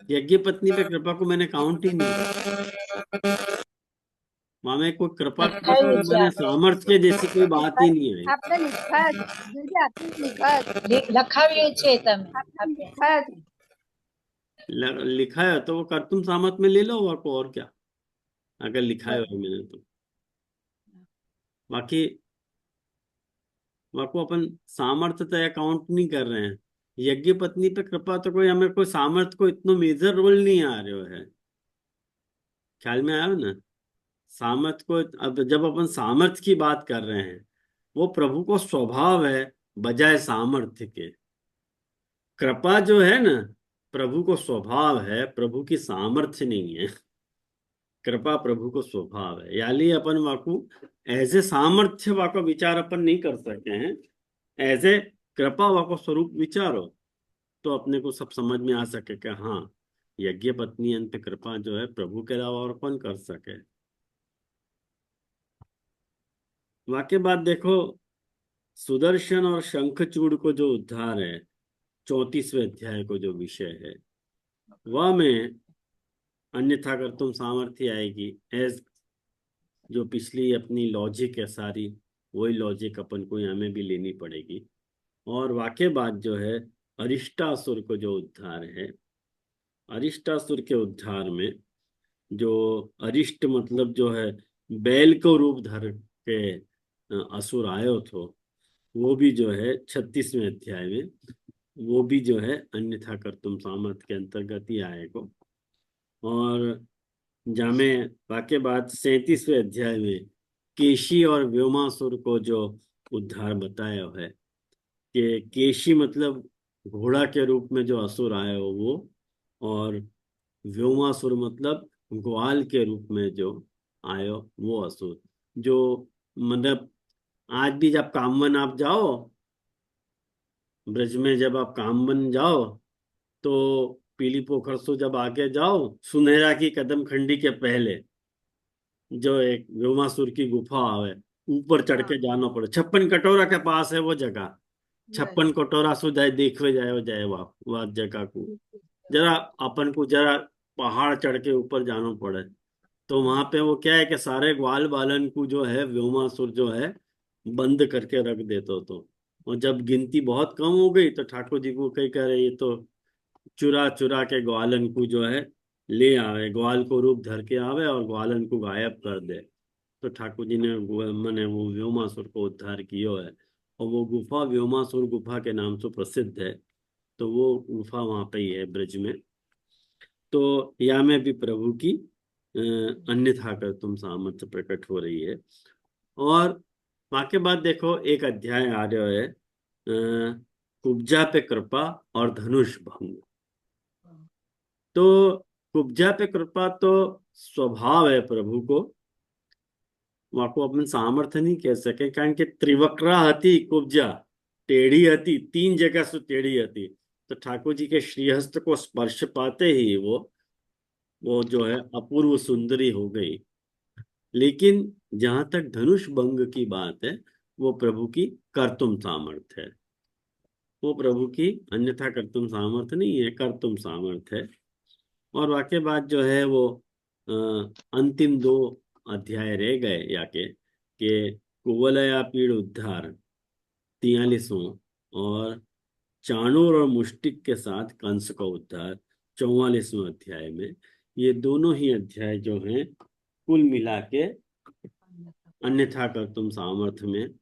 यज्ञ पत्नी पे कृपा को मैंने काउंट ही नहीं किया। वहां में कोई कृपा की
લખાયું છે
मैंने
આપણે
सामर्थ्य जैसी कोई बात ही नहीं आई।
આપણે लिखाया છે જે આપણે लिखाया છે
લખાવ્યું છે તમે
આપણે
આપણે
लिखाया છે
लिखा है तो वो कर्तुम सामर्थ में ले लो और क्या, अगर लिखा है मैंने तो। बाकी को अपन सामर्थ्य काउंट नहीं कर रहे हैं। यज्ञ पत्नी पे कृपा तो कोई हमें कोई सामर्थ्य को इतना मेजर रोल नहीं आ रहे है, ख्याल में आया ना। सामर्थ्य को अब जब अपन सामर्थ्य की बात कर रहे हैं, वो प्रभु को स्वभाव है बजाय सामर्थ्य के। कृपा जो है ना प्रभु को स्वभाव है, प्रभु की सामर्थ्य नहीं है। कृपा प्रभु को स्वभाव है, यानी अपन वाकू एज ए सामर्थ्य वाको विचार अपन नहीं कर सकते हैं, एज ए कृपा वाको स्वरूप विचारो तो अपने को सब समझ में आ सके कि हाँ यज्ञ पत्नी अंत कृपा जो है प्रभु के अलावा और कौन कर सके। वाक्य बात देखो, सुदर्शन और शंखचूड़ को जो उद्धार है 34वें अध्याय को जो विषय है वह में अन्यथा कर तुम सामर्थ्य आएगी। एज जो पिछली अपनी लॉजिक है सारी वही लॉजिक अपन को यहाँ में भी लेनी पड़ेगी। और वाक्य बात जो है अरिष्टासुर को जो उद्धार है, अरिष्टासुर के उद्धार में जो अरिष्ट मतलब जो है बैल को रूप धर के असुर आयो थो, वो भी जो है 36वें अध्याय में वो भी जो है अन्यथा कर तुम सामर्थ्य के अंतर्गत ही आएगा। और जामे वाक्य बात 37वें अध्याय में केशी और व्योमासुर को जो उद्धार बताया है कि केशी मतलब घोड़ा के रूप में जो असुर आया हो वो, और व्योमासुर मतलब ग्वाल के रूप में जो आयो वो असुर। जो मतलब आज भी जब कामवन आप जाओ, ब्रज में जब आप कामवन जाओ तो पीली पोखर से जब आगे जाओ सुनहरा की कदम खंडी के पहले जो एक व्योमासुर की गुफा है, ऊपर चढ़ के जाना पड़े। 56 कटोरा के पास है वो जगह, 56 कटोरा सो जाए देखवे जाए हो जाए वह जगह को जरा अपन को जरा पहाड़ चढ़ के ऊपर जाना पड़े। तो वहां पे वो क्या है कि सारे ग्वाल बालन को जो है व्योमासुर जो है बंद करके रख देते तो। और जब गिनती बहुत कम हो गई तो ठाकुर जी को कही करे ये तो चुरा चुरा के ग्वालन को जो है ले आवे, ग्वाल को रूप धर के आवे और ग्वालन को गायब कर दे। तो ठाकुर जी ने मैंने वो व्योमासुर को उद्धार किया है। और वो गुफा व्योमासुर गुफा के नाम से प्रसिद्ध है, तो वो गुफा वहां पे ही है ब्रज में। तो या में भी प्रभु की अन्यथा कर तुम सामर्थ्य प्रकट हो रही है। और वाक्य बात देखो, एक अध्याय आ रहा है कुब्जा पे कृपा और धनुष भंग। तो कुब्जा पे कृपा तो स्वभाव है प्रभु को, वहां को अपन सामर्थ्य नहीं कह सके कारण के त्रिवक्रा हती कुब्जा, टेढ़ी हती, 3 जगह से टेढ़ी हती। तो ठाकुर जी के श्रीहस्त को स्पर्श पाते ही वो जो है अपूर्व सुंदरी हो गई। लेकिन जहां तक धनुष भंग की बात है वो प्रभु की कर्तुम सामर्थ्य है, वो प्रभु की अन्यथा कर्तुम सामर्थ्य नहीं है, कर्तुम सामर्थ्य है। और वाक्य बात जो है वो अंतिम 2 अध्याय रह गए याके कि कुवलया पीड़ उद्धार 43वां और चाणूर और मुष्टिक के साथ कंस का उद्धार 44वें अध्याय में। ये दोनों ही अध्याय जो हैं कुल मिला के अन्यथा कर्तुम सामर्थ्य में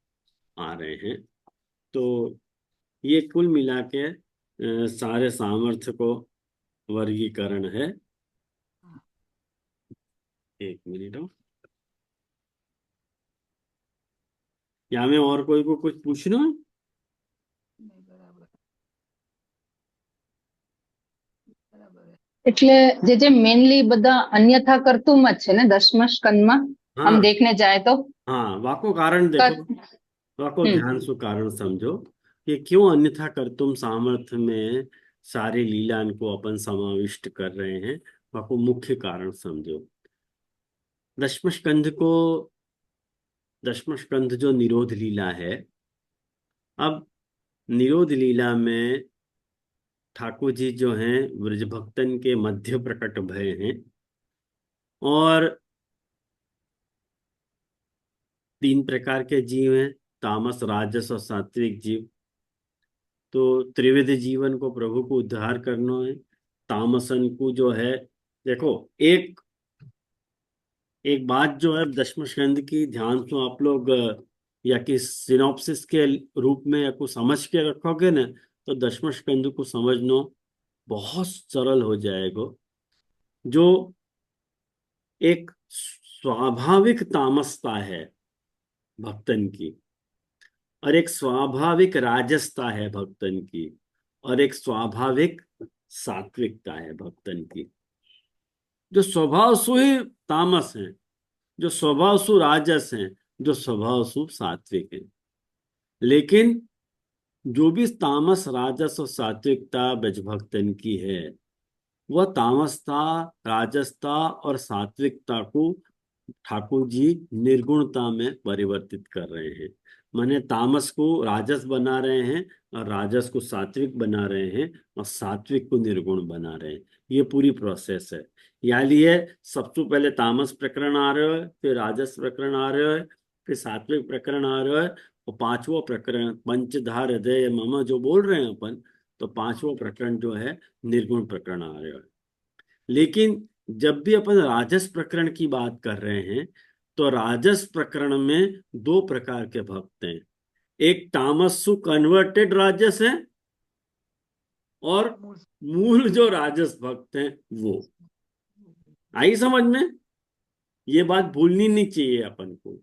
आ रहे हैं। तो ये कुल मिला के सारे सामर्थ्य को वर्गीकरण है। एक मिनट हो, या में और कोई को कुछ पूछना है?
એટલે જે મેનલી બધા અન્યથા કરતું જ છે ને 10મા સ્કંદમાં આમ
हाँ
देखने जाए तो
हाँ, वाको कारण देखो, वाको ध्यान से कारण समझो कि क्यों अन्यथा कर्तुम सामर्थ्य में सारी लीला को अपन समाविष्ट कर रहे हैं, वाको मुख्य कारण समझो। 10वें स्कंद को दशम स्कंध जो निरोध लीला है, अब निरोध लीला में ठाकुर जी जो हैं ब्रज भक्तन के मध्य प्रकट भय हैं, और 3 प्रकार के जीव हैं, तामस, राजस और सात्विक जीव। तो त्रिविध जीवन को प्रभु को उद्धार करना है। तामसन को जो है, देखो एक एक बात जो है दशम स्कंद की, ध्यान से आप लोग या कि सिनॉप्सिस के रूप में या कुछ समझ के रखोगे ना, तो दशम स्कंद को समझना बहुत सरल हो जाएगा। जो एक स्वाभाविक तामसता है भक्तन की, और एक स्वाभाविक राजसता है भक्तन की, और एक स्वाभाविक सात्विकता है भक्तन की। जो स्वभाव सु ही तामस है, जो स्वभाव सु राजस हैं, जो स्वभाव सु सात्विक है। लेकिन जो भी तामस, राजस और सात्विकता ब्रज भक्तन की है, वह तामसता, राजसता और सात्विकता को ठाकुर जी निर्गुणता में परिवर्तित कर रहे हैं। माने तामस को राजस बना रहे हैं, और राजस को सात्विक बना रहे हैं, और सात्विक को निर्गुण बना रहे हैं। ये पूरी प्रोसेस है। या लिए सबसे पहले तामस प्रकरण आ रहा है, फिर राजस प्रकरण आ रहा है, फिर सात्विक प्रकरण आ रहा है, और 5वां प्रकरण पंचधा हृदय मम जो बोल रहे हैं अपन, तो 5वां प्रकरण जो है निर्गुण प्रकरण आ रहा है। लेकिन जब भी अपन राजस प्रकरण की बात कर रहे हैं, तो राजस प्रकरण में 2 प्रकार के भक्त हैं। एक तामसु कन्वर्टेड राजस है, और मूल जो राजस भक्त हैं वो। आई समझ में? ये बात भूलनी नहीं चाहिए अपन को।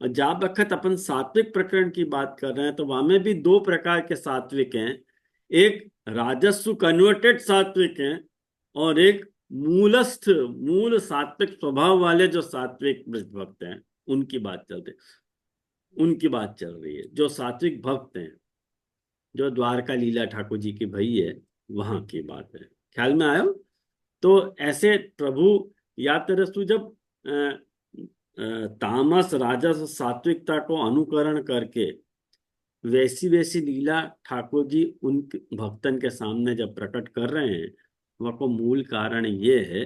और जब वक्त अपन सात्विक प्रकरण की बात कर रहे हैं, तो वहां में भी 2 प्रकार के सात्विक हैं। एक राजस्व कन्वर्टेड सात्विक हैं, और एक मूलस्थ, मूल सात्विक स्वभाव वाले जो सात्विक भक्त हैं, उनकी बात चल रही है। जो सात्विक भक्त हैं, जो द्वारका लीला ठाकुर जी की भई है, वहां की बात है। ख्याल में आयो? तो ऐसे प्रभु या तरस्तु जब तामस, राजस और सात्विकता को अनुकरण करके वैसी वैसी लीला ठाकुर जी उन भक्तन के सामने जब प्रकट कर रहे हैं, वह को मूल कारण ये है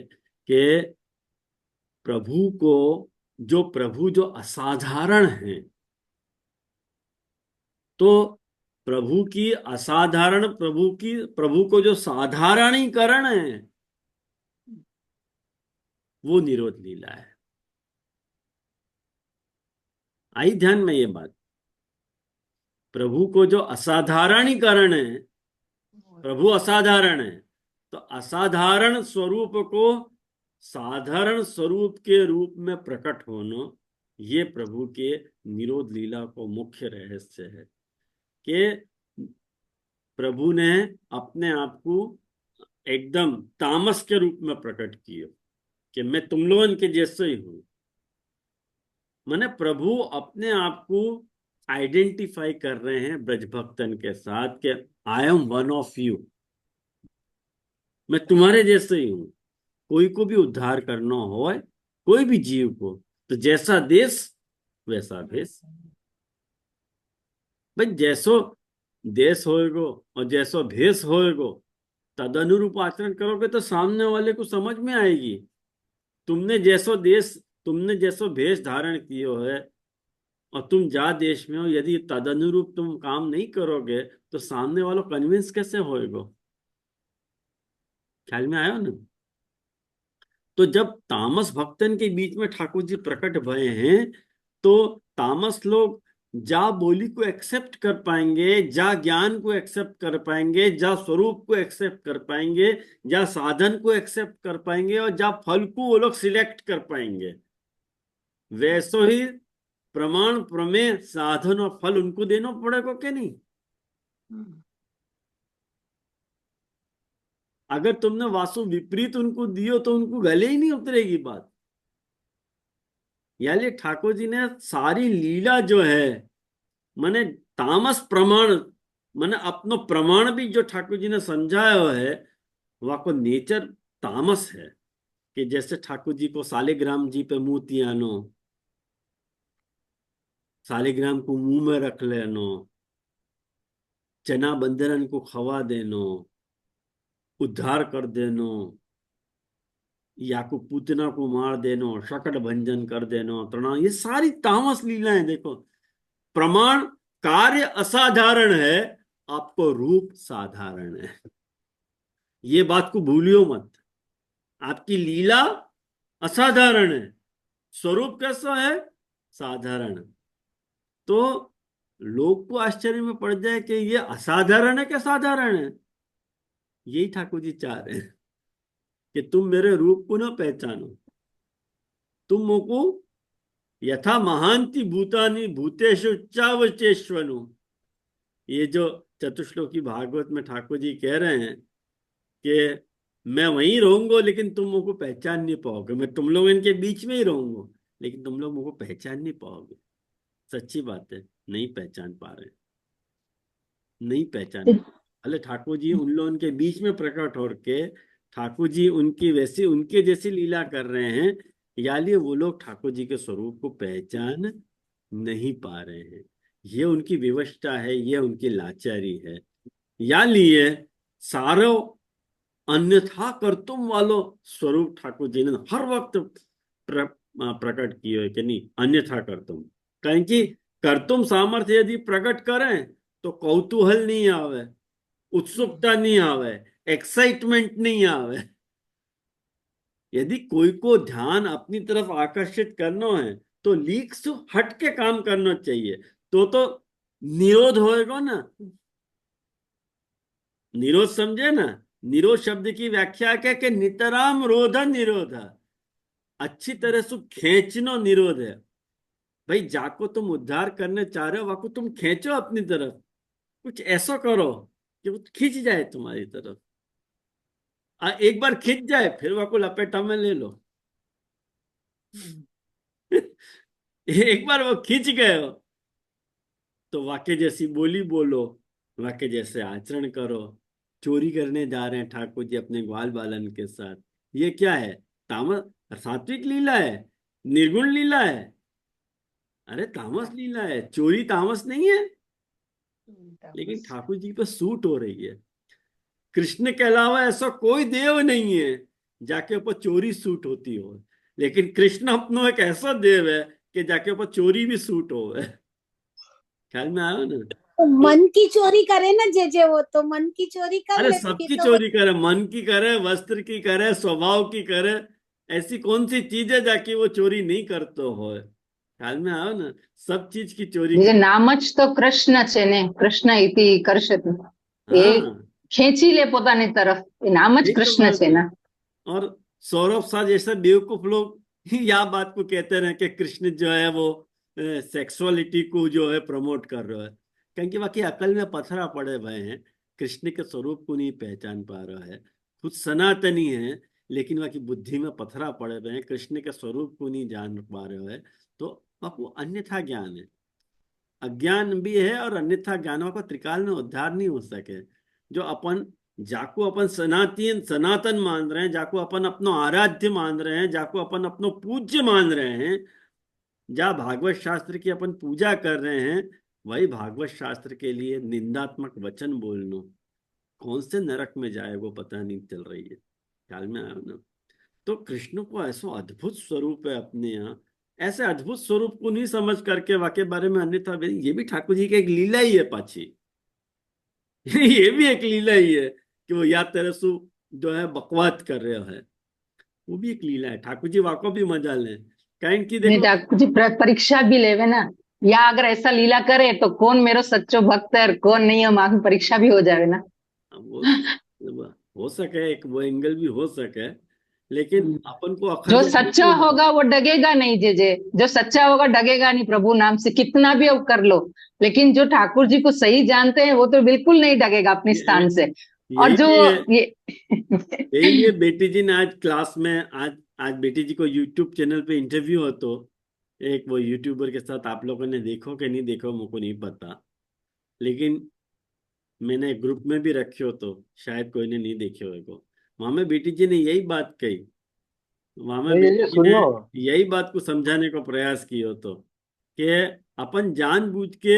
कि प्रभु जो असाधारण हैं, तो प्रभु को जो साधारणीकरण है, वो निरोध लीला है। आई ध्यान में ये बात? प्रभु को जो असाधारणीकरण है, प्रभु असाधारण है, तो असाधारण स्वरूप को साधारण स्वरूप के रूप में प्रकट होना, ये प्रभु के निरोध लीला को मुख्य रहस्य है। कि प्रभु ने अपने आप को एकदम तामस के रूप में प्रकट किया कि मैं तुम लोगों के जैसे ही हूं। माने प्रभु अपने आप को आइडेंटिफाई कर रहे हैं ब्रज भक्तन के साथ कि I am one of you, मैं तुम्हारे जैसे ही हूं। कोई को भी उद्धार करना हो, कोई भी जीव को, तो जैसा देश वैसा भेष। भाई जैसो देश होएगो और जैसो भेष होएगो, तद अनुरूप आचरण करोगे तो सामने वाले को समझ में आएगी। तुमने जैसो भेष धारण किए है, और तुम जा देश में हो, यदि तद अनुरूप तुम काम नहीं करोगे, तो सामने वालों कन्विंस कैसे होएगो? ख्याल में आया ना? तो जब तामस भक्तन के बीच में ठाकुर जी प्रकट भए हैं, तो तामस लोग जा बोली को एक्सेप्ट कर पाएंगे, जा ज्ञान को एक्सेप्ट कर पाएंगे, जा स्वरूप को एक्सेप्ट कर पाएंगे, जा साधन को एक्सेप्ट कर पाएंगे, और जा फल को वो लोग सिलेक्ट कर पाएंगे। वैसो ही प्रमाण, प्रमेय, साधन और फल उनको देना पड़ेगा कि नहीं? अगर तुमने वासु विपरीत उनको दियो, तो उनको गले ही नहीं उतरेगी बात। यानी ठाकुर जी ने सारी लीला जो है, माने तामस प्रमाण, माने अपनो प्रमाण भी जो ठाकुर जी ने समझाया है, वह को नेचर तामस है। कि जैसे ठाकुर जी को सालिग्राम जी पे मोतियानो, शालिग्राम को मुंह में रख लेनो, चना बंदरन को खवा देनो, उद्धार कर देनो, या को पूतना को मार देनो, शकट भंजन कर देनो, तृणा, ये सारी तामस लीलाएं। देखो, प्रमाण कार्य असाधारण है, आपको रूप साधारण है। ये बात को भूलियो मत। आपकी लीला असाधारण है, स्वरूप कैसा है? साधारण। तो लोग को आश्चर्य में पड़ जाए कि ये असाधारण है क्या साधारण है। यही ठाकुर जी चाह रहे हैं कि तुम मेरे रूप को ना पहचानो, तुम मोको यथा महांति भूतानि भूतेषु चावचेष्वनु। ये जो चतुश्लोकी भागवत में ठाकुर जी कह रहे हैं कि मैं वहीं रहूंगा लेकिन तुम मुझको पहचान नहीं पाओगे, मैं तुम लोग इनके बीच में ही रहूंगा लेकिन तुम लोग मुझको पहचान नहीं पाओगे। सच्ची बात है, नहीं पहचान पा रहे, नहीं पहचान। भले ठाकुर जी उन लोगों के बीच में प्रकट हो के ठाकुर जी उनकी वैसी उनके जैसी लीला कर रहे हैं, या लिए वो लोग ठाकुर जी के स्वरूप को पहचान नहीं पा रहे हैं। ये उनकी विवशता है, ये उनकी लाचारी है। या लिए सारो अन्यथा कर्तुम वालो स्वरूप ठाकुर जी ने हर वक्त प्रकट किए है कि नहीं, अन्यथा कर्तुम। कहें कि कर्तुम सामर्थ्य यदि प्रकट करें तो कौतूहल नहीं आवे, उत्सुकता नहीं आवे, एक्साइटमेंट नहीं आवे। यदि कोई को ध्यान अपनी तरफ आकर्षित करना है तो लीक से हट के काम करना चाहिए। तो निरोध होएगा ना। निरोध समझे ना, निरोध शब्द की व्याख्या क्या कि नितराम रोध निरोध, अच्छी तरह से खींचनो निरोध है। भाई जाको तुम उद्धार करने चाह रहे हो वाको तुम खींचो अपनी तरफ, कुछ ऐसा करो कि वो खींच जाए तुम्हारी तरफ। एक बार खींच जाए फिर वाको लपेटा में ले लो। एक बार वो खींच गए हो तो वाक्य जैसी बोली बोलो, वाक्य जैसे आचरण करो। चोरी करने जा रहे हैं ठाकुर जी अपने ग्वाल बालन के साथ, ये क्या है? तामस सात्विक लीला है, निर्गुण लीला है? अरे तामस लीला है, चोरी तामस नहीं है, लेकिन ठाकुर जी पे सूट हो रही है। कृष्ण के अलावा ऐसा कोई देव नहीं है जाके ऊपर चोरी सूट होती हो, लेकिन कृष्ण अपनो एक ऐसा देव है कि जाके ऊपर चोरी भी सूट हो। ख्याल में आयो ना?
तो मन की चोरी करे ना जे वो तो मन की चोरी कर
अरे
ले
सबकी
तो
चोरी करे, मन की करे, वस्त्र की करे, स्वभाव की करे, ऐसी कौन सी चीज है जाके वो चोरी नहीं करते हो? ख्याल में आओ ना, सब चीज की चोरी
જે
कर।
નામ જ તો કૃષ્ણ છે ને, કૃષ્ણ ઇતિ કરશતુ, એ
हाँ,
ખેંચી લે પોતાની तरफ, એ નાम જ
यही तो
કૃષ્ण
बात
છે
है।
ना।
और सौरभ शाह जैसे बेवकूफ लोग यह बात को कहते रहे कि कृष्ण जो है वो सेक्सुअलिटी को जो है प्रमोट कर रहा है, क्योंकि बाकी अकल में पत्थरा पड़े हुए हैं, कृष्ण के स्वरूप को नहीं पहचान पा रहा है, खुद सनातनी है लेकिन बाकी बुद्धि में पत्थरा पड़े हुए हैं, कृष्ण के स्वरूप को नहीं जान पा रहे है, तो आपको अन्यथा ज्ञान है, अज्ञान भी है और अन्यथा ज्ञानों का त्रिकाल में उद्धार नहीं हो सके। जो अपन जाको अपन सनातन सनातन मान रहे हैं, जाको अपन अपनो आराध्य मान रहे हैं, जाको अपन अपनो पूज्य मान रहे हैं, जा भागवत शास्त्र की अपन पूजा कर रहे हैं, वही भागवत शास्त्र के लिए निंदात्मक वचन बोलना कौन से नरक में जाए वो पता नहीं चल रही है। ख्याल में आया ना? तो कृष्ण को ऐसा अद्भुत स्वरूप है अपने यहाँ, ऐसे अद्भुत स्वरूप को नहीं समझ करके वाके बारे में अन्यथा, ये भी ठाकुर जी की एक लीला ही है पाछी। ये भी एक लीला ही है कि वो या तेरे सु जो है बकवाद कर रहे है, वो भी एक लीला है। ठाकुर जी वाको भी मजा लें, कहें कि
नहीं,
देखो
ठाकुर जी परीक्षा भी लेवे ना, या अगर ऐसा लीला करे तो कौन मेरो सच्चो भक्त है और कौन नहीं है, मांग परीक्षा भी हो जावे ना।
वो हो सके, एक वो एंगल भी हो सके, लेकिन अपन को
जो
अखंड
सच्चा होगा वो डगेगा नहीं, जे जो सच्चा होगा डगेगा नहीं प्रभु नाम से, कितना भी अब कर लो, लेकिन जो ठाकुर जी को सही जानते हैं वो तो बिल्कुल नहीं डगेगा अपने स्थान से। और
यही
जो
लिए
ये
यही लिए बेटी जी ने आज क्लास में आज बेटी जी को यूट्यूब चैनल पे इंटरव्यू हो, तो एक वो यूट्यूबर के साथ आप लोगों ने देखो कि नहीं देखो मुझको नहीं पता, लेकिन मैंने ग्रुप में भी रखे हो तो शायद कोई ने नहीं देखे होगा। वहां में बेटी जी ने यही बात कही, वहां में
ये
बेटी जी ने
सुनियो,
यही बात को समझाने का प्रयास किया तो कि अपन जानबूझ के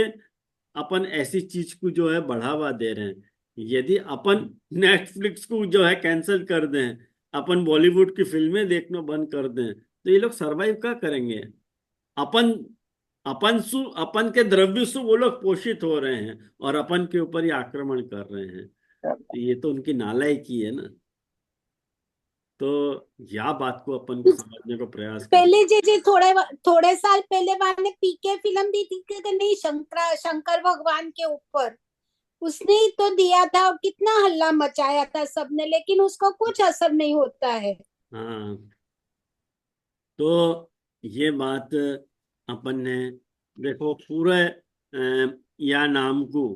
अपन ऐसी चीज को जो है बढ़ावा दे रहे हैं। यदि अपन नेटफ्लिक्स को जो है कैंसिल कर दें, अपन बॉलीवुड की फिल्में देखना बंद कर दें, तो ये लोग सरवाइव क्या करेंगे? अपन अपन के द्रव्य से वो लोग पोषित हो रहे हैं और अपन के ऊपर ही आक्रमण कर रहे हैं। तो ये तो उनकी नालायकी है ना। तो यह बात को अपन को समझने को प्रयास करें।
पहले जे थोड़े साल पहले वाने पीके फिल्म दी थी कि नहीं, शंकर भगवान के ऊपर उसने ही तो दिया था और कितना हल्ला मचाया था सबने, लेकिन उसको कुछ असर नहीं होता है।
हाँ, तो ये बात अपन ने देखो पूरे या नाम को,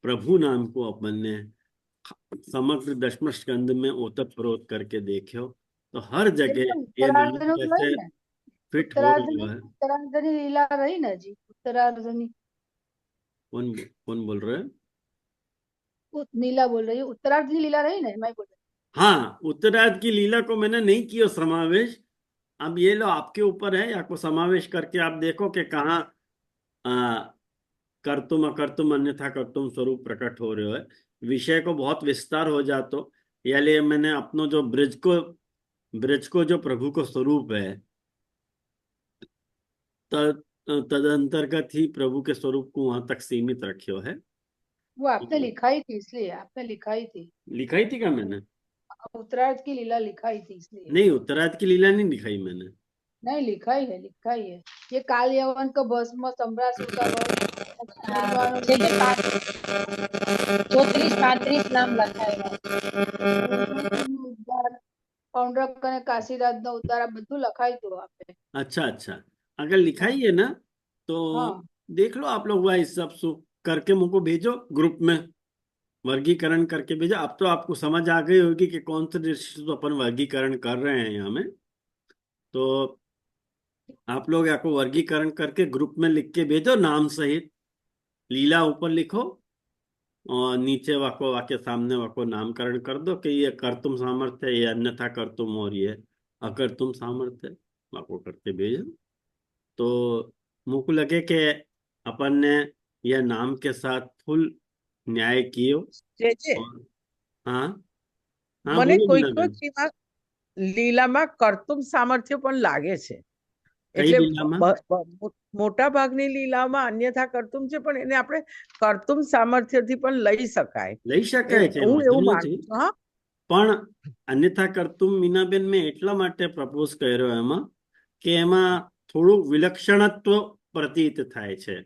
प्रभु नाम को अपन ने समग्र दशम स्कंद में ओतप्रोत करके देखो तो हर जगह ये नाम
उत्तरार्ध નું
कैसे
લઈ ને
फिट हो रहा है।
उत्तरार्धની લીલા રહી ને જી, उत्तरार्धની
कौन कौन बोल रहे हैं?
नीला बोल रही हूँ, उत्तरार्धની લીલા રહી ને मैं बोल रही
हाँ, उत्तरार्ध की लीला को मैंने नहीं किया समावेश। अब ये लो आपके ऊपर है, या को समावेश करके आप देखो कि कहाँ कर्तुम अकर्तुम अन्यथा कर्तुम स्वरूप प्रकट हो रहे हो है। विषय को बहुत विस्तार हो जातो, या लिए मैंने अपनो जो ब्रज को जो प्रभु को स्वरूप है तद अंतर्गत ही प्रभु के स्वरूप को वहां तक सीमित रखियो है।
वो आपने लिखाई थी इसलिए, आपने लिखाई थी
लिखाई थी क्या मैंने?
उत्तरार्ध की लीला लिखाई थी इसलिए।
नहीं, उत्तरार्ध की लीला नहीं लिखाई मैंने।
नहीं लिखाई है, लिखाई है। ये काल यवन का भस्म सम्रासुर का
હા, છેલ્લે 34-35 નામ લખાયેલા.
પૌંડરક અને કાશીરાજ નો ઉદ્ધાર આ બધું લખાયું હતું આપણે।
अच्छा अच्छा, अगर लिखाई है ना तो
हाँ।
देख लो आप लोग, वह सब करके मुझको भेजो ग्रुप में, वर्गीकरण करके भेजो। अब तो आपको समझ आ गई होगी कि कौन से दृष्टि से अपन वर्गीकरण कर रहे हैं यहाँ में। तो आप लोग आपको वर्गीकरण करके ग्रुप में लिख के भेजो नाम सहित। लीला ऊपर लिखो और नीचे वाको वाके सामने वाको नामकरण कर दो कि ये कर्तुम सामर्थ्य, ये अन्यथा कर्तुम, और ये अकर्तुम सामर्थ्य, वाको करके भेजो। तो मुझको लगे कि अपन ने यह नाम के साथ फुल न्याय कियो।
જે જે
और हाँ हाँ,
મને
बोलो
કોઈ
मीनाबेन।
લીલામાં કર્તુમ સામર્થ્ય પણ લાગે છે,
કઈ
એટલે
લીલામાં?
મોટા ભાગની લીલામાં અન્યથા કર્તુમ છે, પણ એને આપણે કર્તુમ સામર્થ્યથી પણ લઈ શકાય।
લઈ શકાય છે,
હું
વાંધો
એવું
નથી।
માનું છું। હા,
પણ અન્યથા કર્તુમ મીનાબેન મેં એટલા માટે પ્રપોઝ કર્યો એમાં કે એમાં થોડું વિલક્ષણત્વ પ્રતીત થાય છે।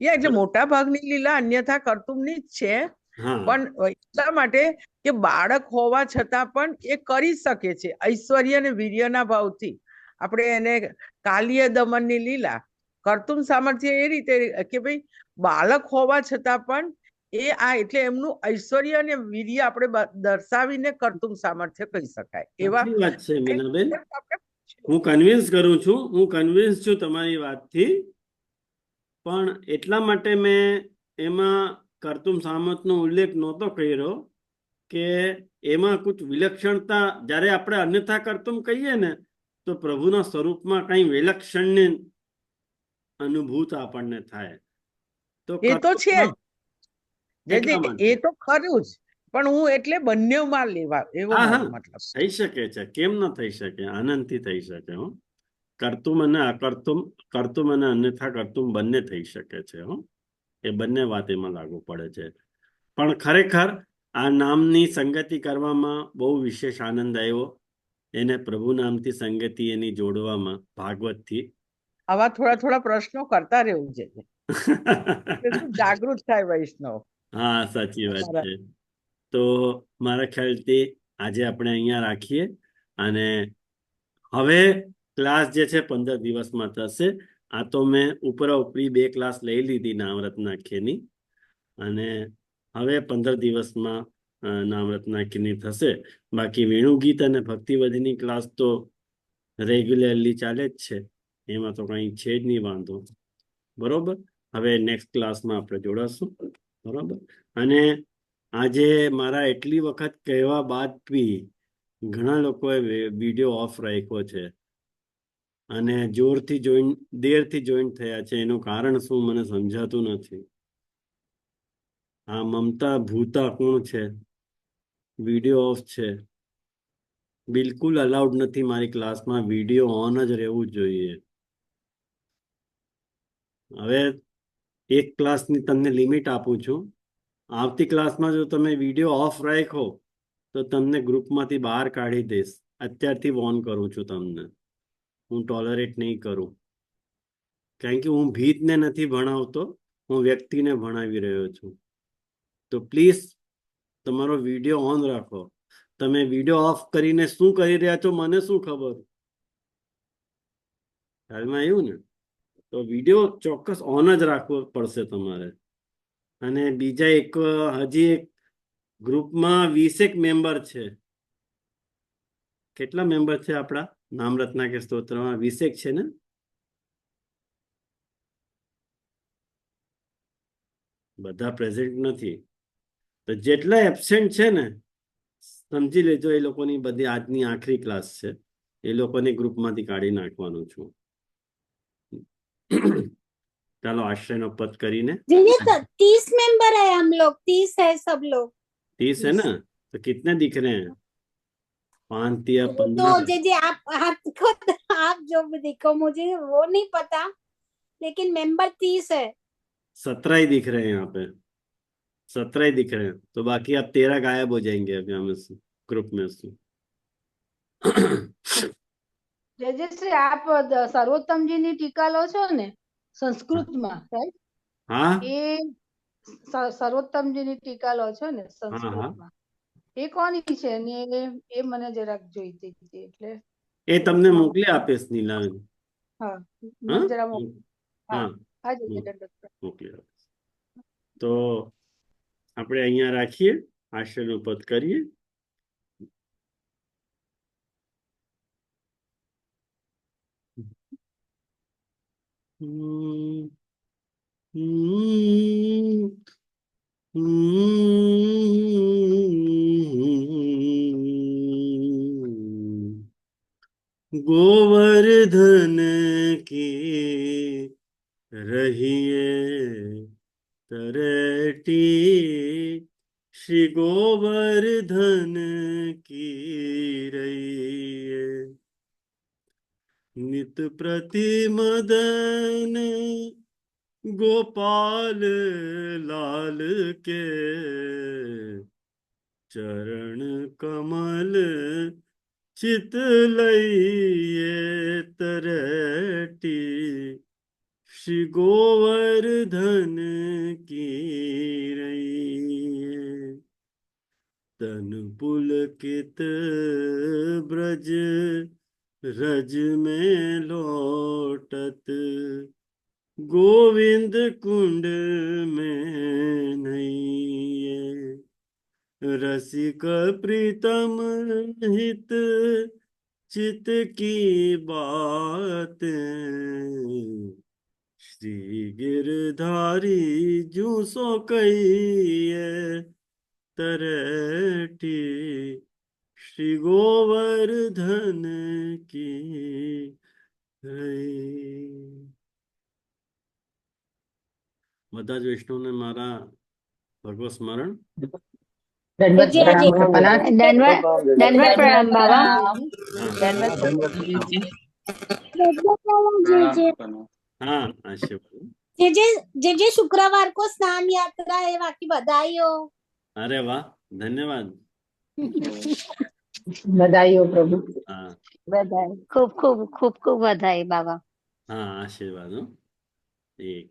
એટલે મોટા ભાગની લીલા અન્યથા કર્તુમની જ છે,
હા,
પણ એટલા માટે કે બાળક હોવા છતાં પણ એ કરી શકે છે ઐશ્વર્ય અને વીર્યના ભાવથી। આપણે એને કાલિય દમનની લીલા કર્તુમ સામર્થ્ય એ રીતે કે ભાઈ બાળક હોવા છતાં પણ એ આ એટલે એમનું ઐશ્વર્ય અને વીર્ય આપણે દર્શાવીને કર્તુમ સામર્થ્ય કહી શકાય। એવા
સાચી વાત છે મીનાબેન, હું કન્વિન્સ છું તમારી વાતથી। પણ એટલા માટે મેં એમાં કર્તુમ સામર્થ્યનો ઉલ્લેખ નહોતો કર્યો કે એમાં કુછ વિલક્ષણતા, જ્યારે આપણે અન્યથા કર્તુમ કહીએ ને તો પ્રભુના સ્વરૂપમાં કઈ વિલક્ષણ અનુભૂત આપણને થાય। તો
એ તો છે
કર્તુમમાં
જ,
એટલા
એ
માટે
તો ખરું જ, પણ હું એટલે બંનેમાં લેવા એવો
હા
મારો
હા
મતલબ।
થઈ શકે છે, કેમ ન થઈ શકે, આનંદથી થઈ શકે। હો, કર્તુમ અને અકર્તુમ, કર્તુમ અને અન્યથા કર્તુમ બંને થઈ શકે છે। હો, એ બંને વાત એમાં લાગુ પડે છે। પણ ખરેખર આ નામની સંગતિ કરવામાં બહુ વિશેષ આનંદ આવ્યો, એને પ્રભુ નામથી સંગતિ એની જોડવામાં ભાગવતથી।
આવા થોડા થોડા પ્રશ્નો કરતા રહેવું જોઈએ, શું જાગૃત થાય વૈષ્ણવ।
હા, સાચી વાત
બરાબર।
છે। તો મારા ખ્યાલથી આજે આપણે અહીંયા રાખીએ, અને હવે ક્લાસ જે છે 15 દિવસમાં થશે। આ તો મેં ઉપરા ઉપરી 2 ક્લાસ લઈ લીધી નામરત્નાખ્યની, અને હવે 15 દિવસમાં નામરત્નાખ્યની થશે। બાકી વેણુગીત અને ભક્તિવદની ક્લાસ તો રેગ્યુલરલી ચાલે જ છે, એમાં તો કઈ છે જ નહીં વાંધો। બરોબર, હવે નેક્સ્ટ ક્લાસમાં આપણે જોડાશું। બરોબર, અને આજે મારા એટલી વખત કહેવા બાદ બી ઘણા લોકોએ વિડીયો ઓફ રાખ્યો છે। અને દેરથી જોઈન્ટ થયા છે, એનું કારણ શું મને સમજાતું નથી. આ મમતા ભૂતા કોણ છે? વિડીયો ઓફ છે. બિલકુલ અલાઉડ નથી મારી ક્લાસમાં, વિડીયો ઓન જ રહેવું જોઈએ. હવે એક ક્લાસની તમને લિમિટ આપું છું. આવતી ક્લાસમાં જો તમે વિડીયો ઓફ રાખો તો તમને ગ્રુપમાંથી બહાર કાઢી દઈશ. અત્યારથી વોર્ન કરું છું તમને. હું ટોલરેટ નહીં કરું, કારણ કે હું ભીતને નથી ભણાવતો, હું વ્યક્તિને ભણાવી રહ્યો છું. તો પ્લીઝ તમારો વિડીયો ઓન રાખો. તમે વિડીયો ઓફ કરીને શું કરી રહ્યા છો મને શું ખબર? હાલમાં આવ્યું ને? તો વિડીયો ચોક્કસ ઓન જ રાખવો પડશે તમારે. અને બીજા હજી એક ગ્રુપમાં 20 મેમ્બર છે. કેટલા મેમ્બર છે આપણા નામ રત્ના કે સ્તોત્રમાં? 20 છે ને? બધા પ્રેઝન્ટ નથી. તો જેટલા એબસેન્ટ છે ને, સમજી લેજો એ લોકોની બધી આજની આખરી ક્લાસ છે. એ લોકોને ગ્રુપમાંથી કાઢી નાખવાનું છું. चलो आश्रय नो पद करीने।
जी 30 मेंबर है हम लोग, 30 है सब लोग।
30 है ना? तो कितने दिख रहे हैं? 5 या
तो
15।
जी आप जो भी दिखो, मुझे वो नहीं पता, लेकिन मेंबर 30 है।
17 ही दिख रहे हैं यहाँ पे, 17 ही दिख रहे हैं। तो बाकी आप 13 गायब हो जाएंगे अभी हमें से, ग्रुप में से।
जयश्री आप सर्वोत्तम जी ની ટીકા લો છો ને સંસ્કૃતમાં, રાઈટ?
हाँ
એ सर्वोत्तम जी ની ટીકા લો છો ને
हाँ हाँ,
સંસ્કૃતમાં, એ કોની છે ને એ મને જરાક જોઈતી હતી, એટલે
એ તમને મોકલી આપીશ નીલાબેન.
હા
हाँ
મને જરા હા
हाँ
હા જી ડોક્ટર
મોકલી આપીશ. તો આપણે અહીંયા રાખીએ, આશ્રયનું પદ કરીએ. गोवर्धन की रहिए तरेटी, श्री गोवर्धन की रहिए, नित प्रति मदन गोपाल लाल के, चरण कमल चित लइए तरटी, श्री गोवर्धन की रहिए, तन पुलकित ब्रज रज में लौटत, गोविंद कुंड में नैये, रसिक प्रीतम हित चित की बात, श्री गिरधारी जू सो कहिए तरटी, श्री गोवर्धन की બધા જ વૈષ્ણવને મારા ભગવત સ્મરણ.
दंडवत
जी
प्रणाम
जी
कृपानाथ।
दंडवत प्रणाम बाबा।
हाँ आशीर्वाद।
जे शुक्रवार को स्नान यात्रा है, बाकी बधाई हो।
अरे वाह, धन्यवाद।
बधाई हो प्रभु।
हाँ
बधाई, खूब खूब खूब खूब बधाई बाबा।
हाँ आशीर्वाद हो। एक